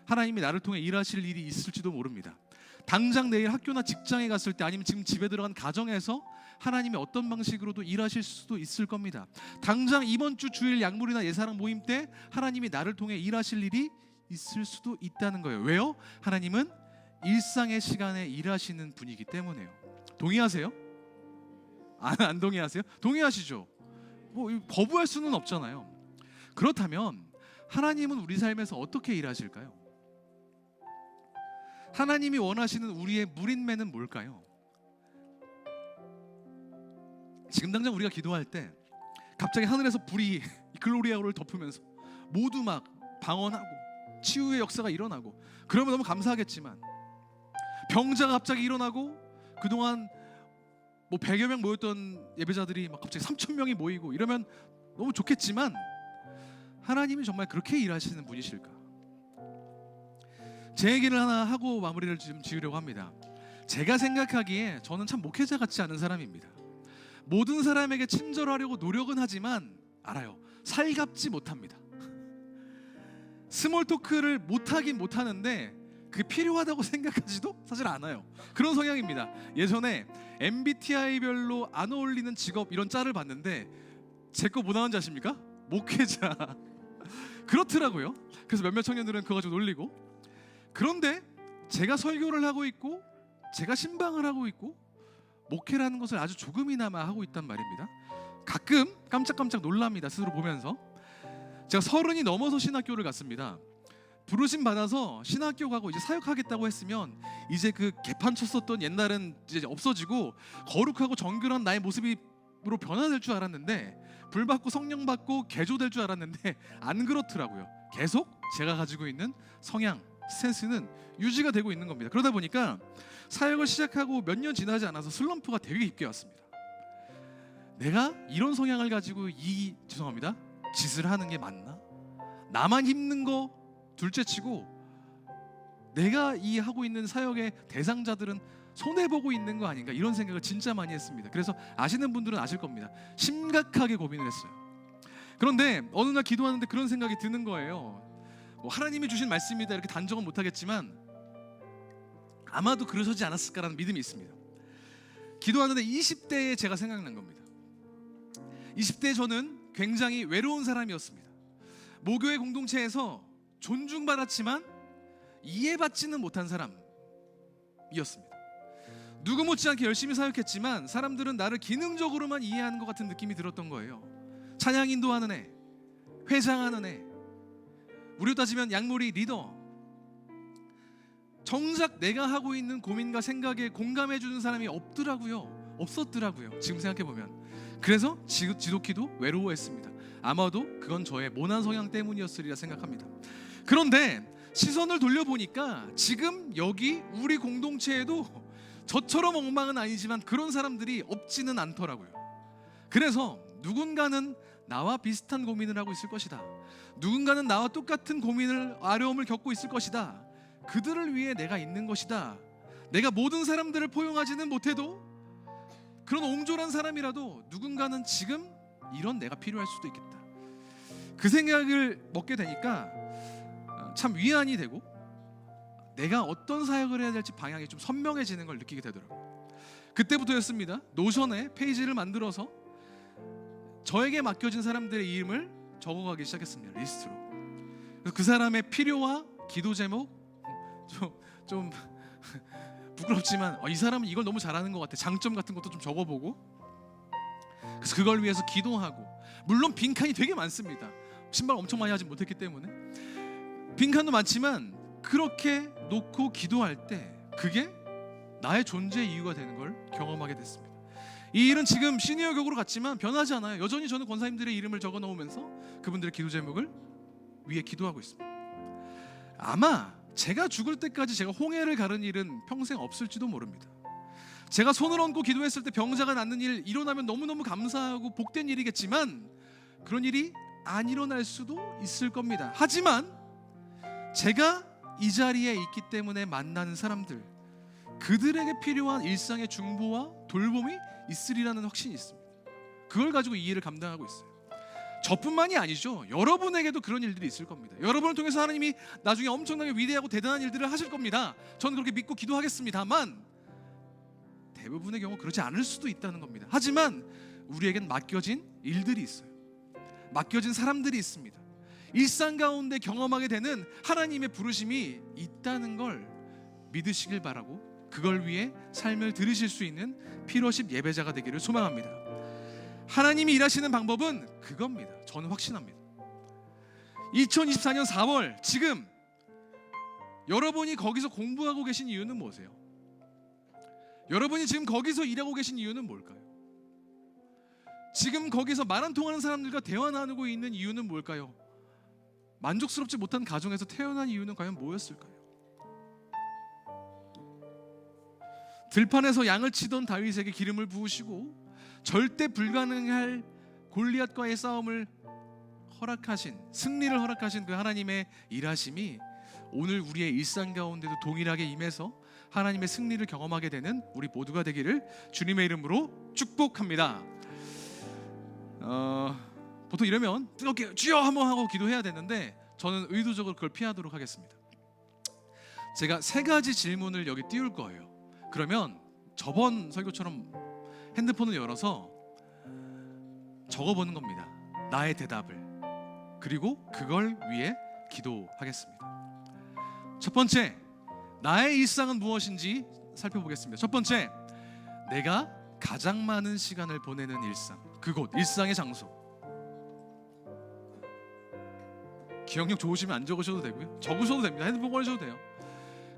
하나님이 나를 통해 일하실 일이 있을지도 모릅니다. 당장 내일 학교나 직장에 갔을 때, 아니면 지금 집에 들어간 가정에서 하나님이 어떤 방식으로도 일하실 수도 있을 겁니다. 당장 이번 주 주일 약물이나 예사랑 모임 때 하나님이 나를 통해 일하실 일이 있을 수도 있다는 거예요. 왜요? 하나님은 일상의 시간에 일하시는 분이기 때문에요. 동의하세요? 안 동의하세요? 동의하시죠? 뭐 거부할 수는 없잖아요. 그렇다면 하나님은 우리 삶에서 어떻게 일하실까요? 하나님이 원하시는 우리의 무린매는 뭘까요? 지금 당장 우리가 기도할 때 갑자기 하늘에서 불이 글로리아를 덮으면서 모두 막 방언하고 치유의 역사가 일어나고 그러면 너무 감사하겠지만, 병자가 갑자기 일어나고 그동안 뭐 100여 명 모였던 예배자들이 막 갑자기 3,000명이 모이고 이러면 너무 좋겠지만, 하나님이 정말 그렇게 일하시는 분이실까? 제 얘기를 하나 하고 마무리를 좀 지으려고 합니다. 제가 생각하기에 저는 참 목회자 같지 않은 사람입니다. 모든 사람에게 친절하려고 노력은 하지만 알아요, 살갑지 못합니다. 스몰 토크를 못하긴 못하는데 그게 필요하다고 생각하지도 사실 않아요. 그런 성향입니다. 예전에 MBTI별로 안 어울리는 직업 이런 짤을 봤는데 제 거 뭐 나온지 아십니까? 목회자. 그렇더라고요. 그래서 몇몇 청년들은 그거 가지고 놀리고, 그런데 제가 설교를 하고 있고 제가 신방을 하고 있고 목회라는 것을 아주 조금이나마 하고 있단 말입니다. 가끔 깜짝깜짝 놀랍니다. 스스로 보면서. 제가 30이 넘어서 신학교를 갔습니다. 부르심 받아서 신학교 가고 이제 사역하겠다고 했으면 이제 그 개판 쳤었던 옛날은 이제 없어지고 거룩하고 정결한 나의 모습으로 변화될 줄 알았는데, 불 받고 성령 받고 개조될 줄 알았는데 안 그렇더라고요. 계속 제가 가지고 있는 성향, 스탠스는 유지가 되고 있는 겁니다. 그러다 보니까 사역을 시작하고 몇 년 지나지 않아서 슬럼프가 되게 깊게 왔습니다. 내가 이런 성향을 가지고 죄송합니다, 짓을 하는 게 맞나? 나만 힘든 거 둘째치고 내가 이 하고 있는 사역의 대상자들은 손해보고 있는 거 아닌가, 이런 생각을 진짜 많이 했습니다. 그래서 아시는 분들은 아실 겁니다. 심각하게 고민을 했어요. 그런데 어느 날 기도하는데 그런 생각이 드는 거예요. 뭐 하나님이 주신 말씀이다 이렇게 단정은 못하겠지만 아마도 그러시지 않았을까라는 믿음이 있습니다. 기도하는데 20대에 제가 생각난 겁니다. 20대에 저는 굉장히 외로운 사람이었습니다. 모교회 공동체에서 존중받았지만 이해받지는 못한 사람이었습니다. 누구 못지않게 열심히 사역했지만 사람들은 나를 기능적으로만 이해하는 것 같은 느낌이 들었던 거예요. 찬양 인도하는 애, 회장하는 애, 우리로 따지면 약물이 리더. 정작 내가 하고 있는 고민과 생각에 공감해주는 사람이 없었더라고요. 지금 생각해보면. 그래서 지독히도 외로워했습니다. 아마도 그건 저의 모난 성향 때문이었으리라 생각합니다. 그런데 시선을 돌려보니까 지금 여기 우리 공동체에도 저처럼 엉망은 아니지만 그런 사람들이 없지는 않더라고요. 그래서 누군가는 나와 비슷한 고민을 하고 있을 것이다. 누군가는 나와 똑같은 고민을 어려움을 겪고 있을 것이다. 그들을 위해 내가 있는 것이다. 내가 모든 사람들을 포용하지는 못해도 그런 옹졸한 사람이라도 누군가는 지금 이런 내가 필요할 수도 있겠다. 그 생각을 먹게 되니까 참 위안이 되고 내가 어떤 사역을 해야 될지 방향이 좀 선명해지는 걸 느끼게 되더라고요. 그때부터였습니다. 노션에 페이지를 만들어서 저에게 맡겨진 사람들의 이름을 적어가기 시작했습니다. 리스트로. 그래서 그 사람의 필요와 기도 제목 좀 부끄럽지만 이 사람은 이걸 너무 잘하는 것 같아. 장점 같은 것도 좀 적어보고, 그래서 그걸 위해서 기도하고, 물론 빈칸이 되게 많습니다. 신발 엄청 많이 하지 못했기 때문에 빈칸도 많지만 그렇게 놓고 기도할 때 그게 나의 존재의 이유가 되는 걸 경험하게 됐습니다. 이 일은 지금 시니어 격으로 갔지만 변하지 않아요. 여전히 저는 권사님들의 이름을 적어 놓으면서 그분들의 기도 제목을 위해 기도하고 있습니다. 아마 제가 죽을 때까지 제가 홍해를 가른 일은 평생 없을지도 모릅니다. 제가 손을 얹고 기도했을 때 병자가 낫는 일 일어나면 너무너무 감사하고 복된 일이겠지만 그런 일이 안 일어날 수도 있을 겁니다. 하지만 제가 이 자리에 있기 때문에 만나는 사람들, 그들에게 필요한 일상의 중보와 돌봄이 있으리라는 확신이 있습니다. 그걸 가지고 이 일을 감당하고 있어요. 저뿐만이 아니죠. 여러분에게도 그런 일들이 있을 겁니다. 여러분을 통해서 하나님이 나중에 엄청나게 위대하고 대단한 일들을 하실 겁니다. 저는 그렇게 믿고 기도하겠습니다만 대부분의 경우 그렇지 않을 수도 있다는 겁니다. 하지만 우리에겐 맡겨진 일들이 있어요. 맡겨진 사람들이 있습니다. 일상 가운데 경험하게 되는 하나님의 부르심이 있다는 걸 믿으시길 바라고, 그걸 위해 삶을 들으실 수 있는 피로십 예배자가 되기를 소망합니다. 하나님이 일하시는 방법은 그겁니다. 저는 확신합니다. 2024년 4월 지금 여러분이 거기서 공부하고 계신 이유는 뭐세요? 여러분이 지금 거기서 일하고 계신 이유는 뭘까요? 지금 거기서 말 안 통하는 사람들과 대화 나누고 있는 이유는 뭘까요? 만족스럽지 못한 가정에서 태어난 이유는 과연 뭐였을까요? 들판에서 양을 치던 다윗에게 기름을 부으시고 절대 불가능할 골리앗과의 싸움을 허락하신, 승리를 허락하신 그 하나님의 일하심이 오늘 우리의 일상 가운데도 동일하게 임해서 하나님의 승리를 경험하게 되는 우리 모두가 되기를 주님의 이름으로 축복합니다. 보통 이러면 뜨겁게 주여 한번 하고 기도해야 되는데 저는 의도적으로 그걸 피하도록 하겠습니다. 제가 3가지 질문을 여기 띄울 거예요. 그러면 저번 설교처럼 핸드폰을 열어서 적어보는 겁니다. 나의 대답을. 그리고 그걸 위해 기도하겠습니다. 첫 번째, 나의 일상은 무엇인지 살펴보겠습니다. 첫 번째, 내가 가장 많은 시간을 보내는 일상, 그곳, 일상의 장소. 기억력 좋으시면 안 적으셔도 되고요. 적으셔도 됩니다. 핸드폰 꺼내셔도 돼요.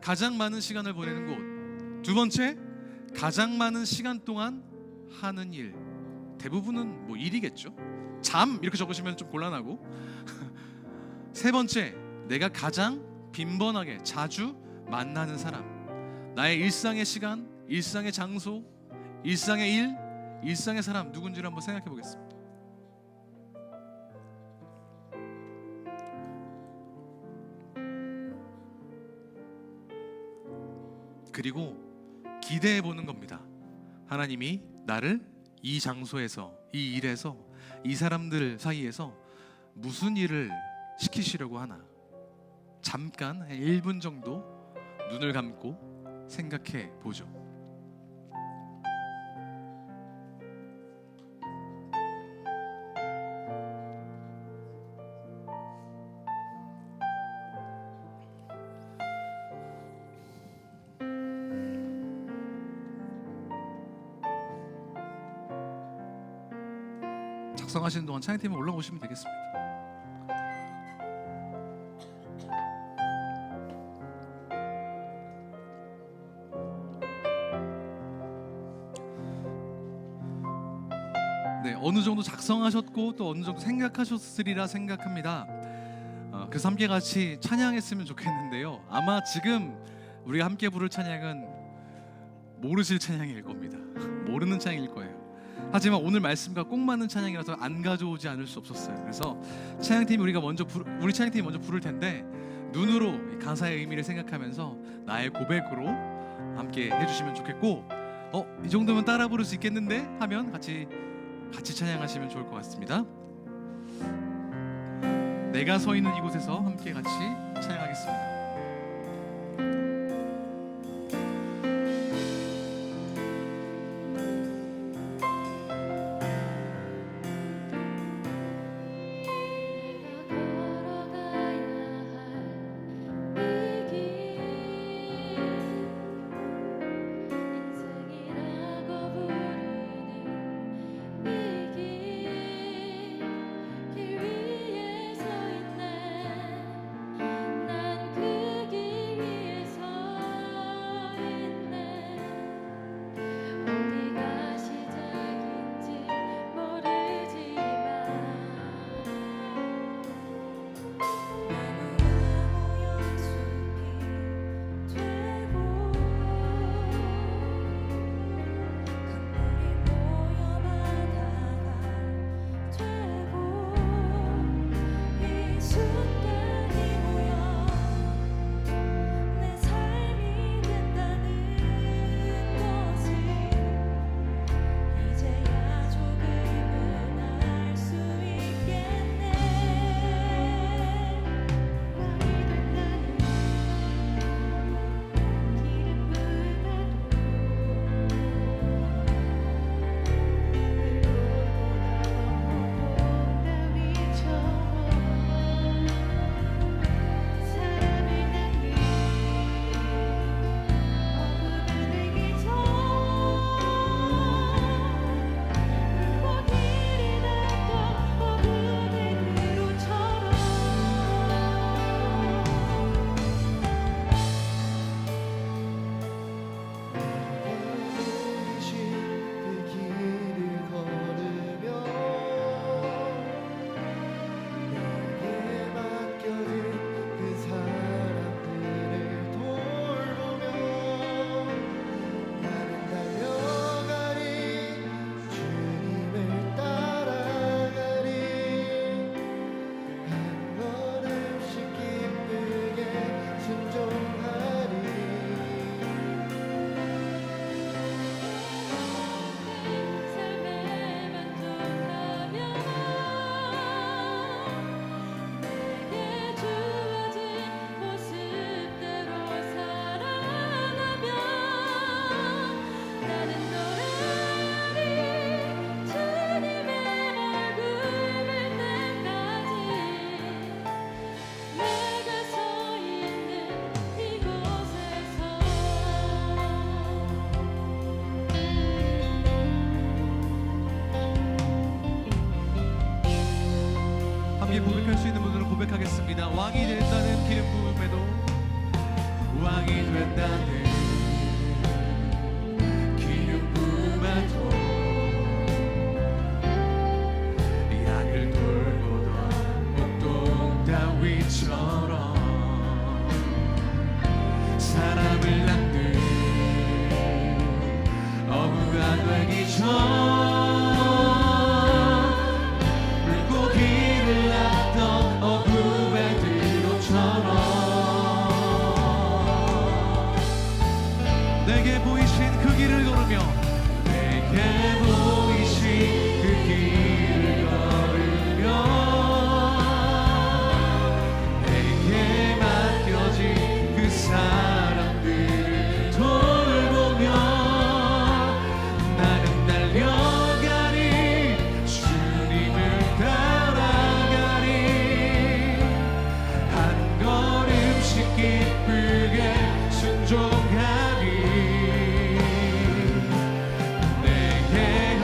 가장 많은 시간을 보내는 곳. 두 번째, 가장 많은 시간 동안 하는 일. 대부분은 뭐 일이겠죠. 잠 이렇게 적으시면 좀 곤란하고. 세 번째, 내가 가장 빈번하게 자주 만나는 사람. 나의 일상의 시간, 일상의 장소, 일상의 일, 일상의 사람 누군지를 한번 생각해 보겠습니다. 그리고 기대해 보는 겁니다. 하나님이 나를 이 장소에서, 이 일에서, 이 사람들 사이에서 무슨 일을 시키시려고 하나. 잠깐 1분 정도 눈을 감고 생각해 보죠. 작성하시는 동안 찬양팀에 올라오시면 되겠습니다. 네, 어느 정도 작성하셨고 또 어느 정도 생각하셨으리라 생각합니다. 그래서 함께 같이 찬양했으면 좋겠는데요. 아마 지금 우리가 함께 부를 찬양은 모르실 찬양일 겁니다. 모르는 찬양일 거예요. 하지만 오늘 말씀과 꼭 맞는 찬양이라서 안 가져오지 않을 수 없었어요. 그래서 찬양팀이 우리 찬양팀이 먼저 부를 텐데 눈으로 이 가사의 의미를 생각하면서 나의 고백으로 함께 해주시면 좋겠고, 이 정도면 따라 부를 수 있겠는데 하면 같이 찬양하시면 좋을 것 같습니다. 내가 서 있는 이곳에서 함께 같이 찬양하겠습니다. 함께 고백할 수 있는 분들은 고백하겠습니다. 왕이 된다는 기름 부음에도, 왕이 된다는 기름 부음에도, 약을 돌보던 목동 다윗처럼 사람을 낳는 어부가 되기 전 내게 보이신 그 길을 걸으며, 내게 보이신 그 길을 걸으며, 내게 맡겨진 그 사람들을 돌보며 나는 달려가리, 주님을 따라가리, 한 걸음씩 기쁘게 순종하리. 내게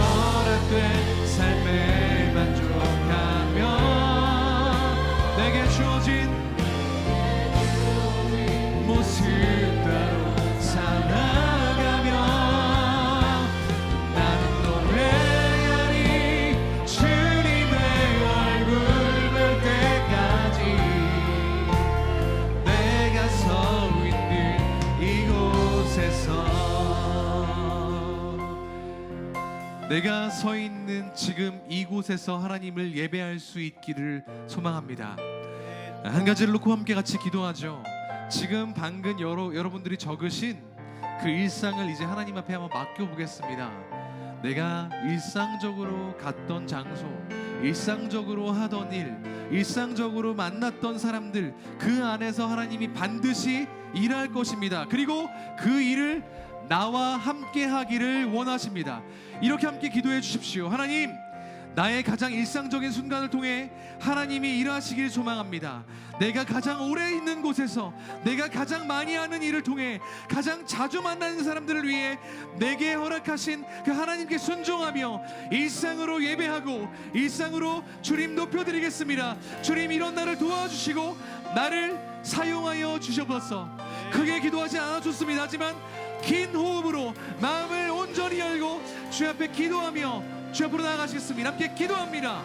내가 서 있는 지금 이곳에서 하나님을 예배할 수 있기를 소망합니다. 한 가지를 놓고 함께 같이 기도하죠. 지금 방금 여러분들이 적으신 그 일상을 이제 하나님 앞에 한번 맡겨보겠습니다. 내가 일상적으로 갔던 장소, 일상적으로 하던 일, 일상적으로 만났던 사람들, 그 안에서 하나님이 반드시 일할 것입니다. 그리고 그 일을 나와 함께 하기를 원하십니다. 이렇게 함께 기도해 주십시오. 하나님, 나의 가장 일상적인 순간을 통해 하나님이 일하시길 소망합니다. 내가 가장 오래 있는 곳에서 내가 가장 많이 하는 일을 통해 가장 자주 만나는 사람들을 위해 내게 허락하신 그 하나님께 순종하며 일상으로 예배하고 일상으로 주님 높여드리겠습니다. 주님, 이런 나를 도와주시고 나를 사용하여 주셔서 크게 기도하지 않아줬습니다. 하지만 긴 호흡으로 마음을 온전히 열고 주 앞에 기도하며 주 앞으로 나아가시겠습니다. 함께 기도합니다.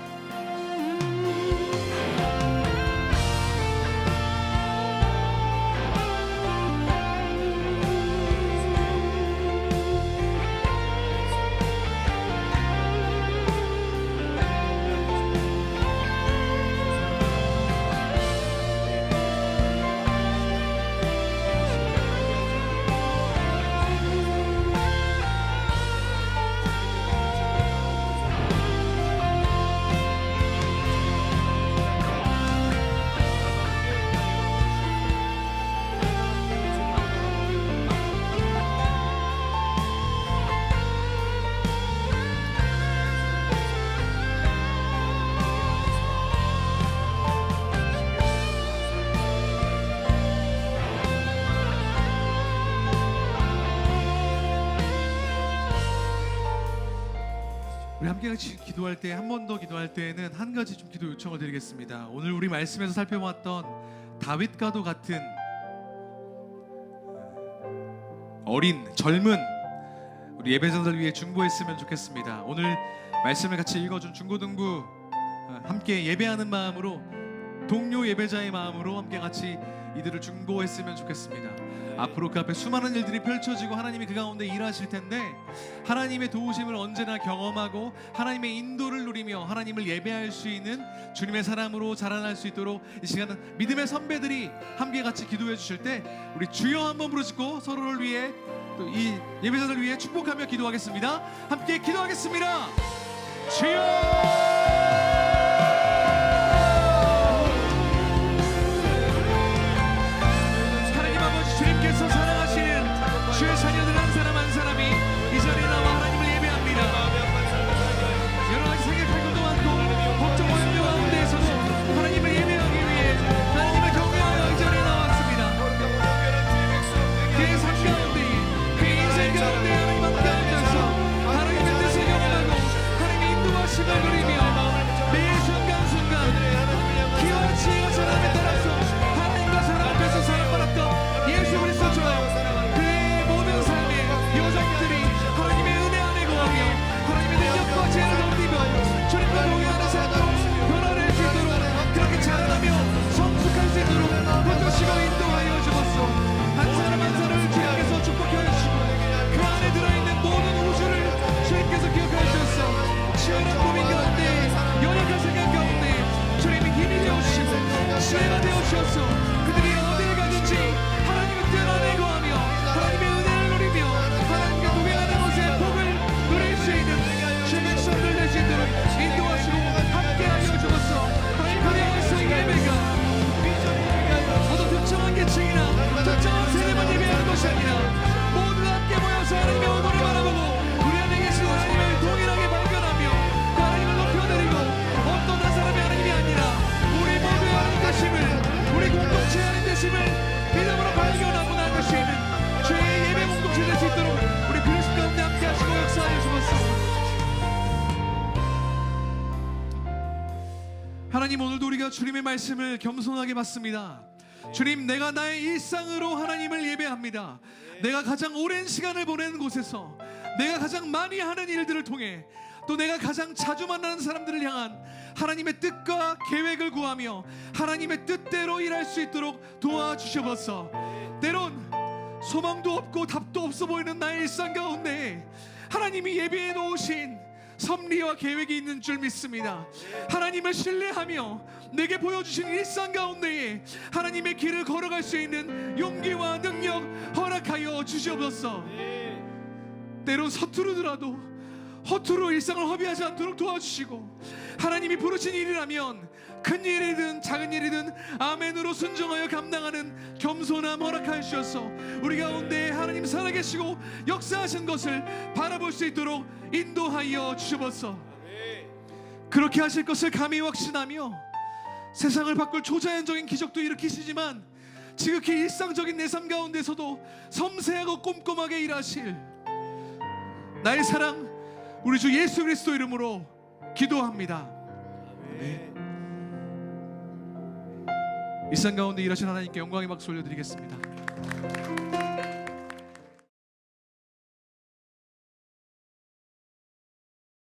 우리 함께 같이 기도할 때, 한 번 더 기도할 때에는 한 가지 좀 기도 요청을 드리겠습니다. 오늘 우리 말씀에서 살펴봤던 다윗과도 같은 어린 젊은 우리 예배자들 위해 중보했으면 좋겠습니다. 오늘 말씀을 같이 읽어준 중고등부 함께 예배하는 마음으로, 동료 예배자의 마음으로 함께 같이 이들을 중보했으면 좋겠습니다. 앞으로 그 앞에 수많은 일들이 펼쳐지고 하나님이 그 가운데 일하실 텐데, 하나님의 도우심을 언제나 경험하고 하나님의 인도를 누리며 하나님을 예배할 수 있는 주님의 사람으로 자라날 수 있도록 이 시간은 믿음의 선배들이 함께 같이 기도해 주실 때 우리 주여 한번 부르짖고 서로를 위해, 또 이 예배자들 위해 축복하며 기도하겠습니다. 함께 기도하겠습니다. 주여! 주님께서 사랑하시는 주의 자녀들 한 사람 한 사람이 이 자리에 나와 하나님을 예배합니다. 여러 가지 생각할 것도 많고 걱정 어려움 가운데에서도 하나님을 예배하기 위해 하나님을 경외하여 이 자리에 나왔습니다. 그의 삶 가운데, 그의 인생 가운데 하나님 함께 하면서 하나님의 뜻을 경험하고 하나님의 인도하심을 누리며 매 순간순간 기와 지혜가 사람에 따라서 하나님과 사람 앞에서 사랑받았던 예수 그리스도처럼 그의 모든 삶의 여정들이 하나님의 은혜 안에 거하며 하나님의 능력과 지혜를 넘기며 주님과 동행하는 삶으로 변화될 수 있도록, 그렇게 자라나며 성숙할 수 있도록 붙드시고 인도하여 주옵소서. 한 사람 한 사람을 주님께서 축복하여 주시고 그 안에 들어있는 모든 우주를 주님께서 기억하여 주옵소서. 치열한 고민 가운데, 연약한 생각 가운데 주님이 힘이 되어주시고 지혜가 되어주셔서 그들이 어디를 가든지 하나님의 뜻 안에 거하며 하나님의 은혜를 누리며 하나님과 동행하는 곳에 복을 누릴 수 있는 주의 백성들 될 수 있도록 인도하시고 함께하여 주옵소서. 하나님, 그 안에서 예배가 어떤 특정한 계층이나 특정한 세대만 예배하는 것이 아니라 모두가 함께 모여서 하나님의 얼굴을 바라보고 우리 안에 계신 하나님을 동일하게 발견하며 하나님을 높여드리고 어떤 한 사람의 하나님이 아니라 우리 모두의 하나님 되심을, 우리 공동체의 하나님 되심을 믿음으로 발견하고 나갈 수 있는 주의 예배 공동체 될 수 있도록 우리 그리스도 가운데 함께 하시고 역사하여 주옵소서. 하나님, 오늘도 우리가 주님의 말씀을 겸손하게 받습니다. 주님, 내가 나의 일상으로 하나님을 예배합니다. 내가 가장 오랜 시간을 보내는 곳에서, 내가 가장 많이 하는 일들을 통해, 또 내가 가장 자주 만나는 사람들을 향한 하나님의 뜻과 계획을 구하며 하나님의 뜻대로 일할 수 있도록 도와주셔서, 때론 소망도 없고 답도 없어 보이는 나의 일상 가운데 하나님이 예비해 놓으신 섭리와 계획이 있는 줄 믿습니다. 하나님을 신뢰하며 내게 보여주신 일상 가운데에 하나님의 길을 걸어갈 수 있는 용기와 능력 허락하여 주시옵소서. 때론 서투르더라도 허투루 일상을 허비하지 않도록 도와주시고, 하나님이 부르신 일이라면 큰 일이든 작은 일이든 아멘으로 순종하여 감당하는 겸손함 허락하여 주셔서 우리 가운데 하나님 살아계시고 역사하신 것을 바라볼 수 있도록 인도하여 주시옵소서. 그렇게 하실 것을 감히 확신하며 세상을 바꿀 초자연적인 기적도 일으키시지만 지극히 일상적인 내 삶 가운데서도 섬세하고 꼼꼼하게 일하실 나의 사랑 우리 주 예수 그리스도 이름으로 기도합니다. 이 시간 가운데 일하신 하나님께 영광의 박수 올려드리겠습니다.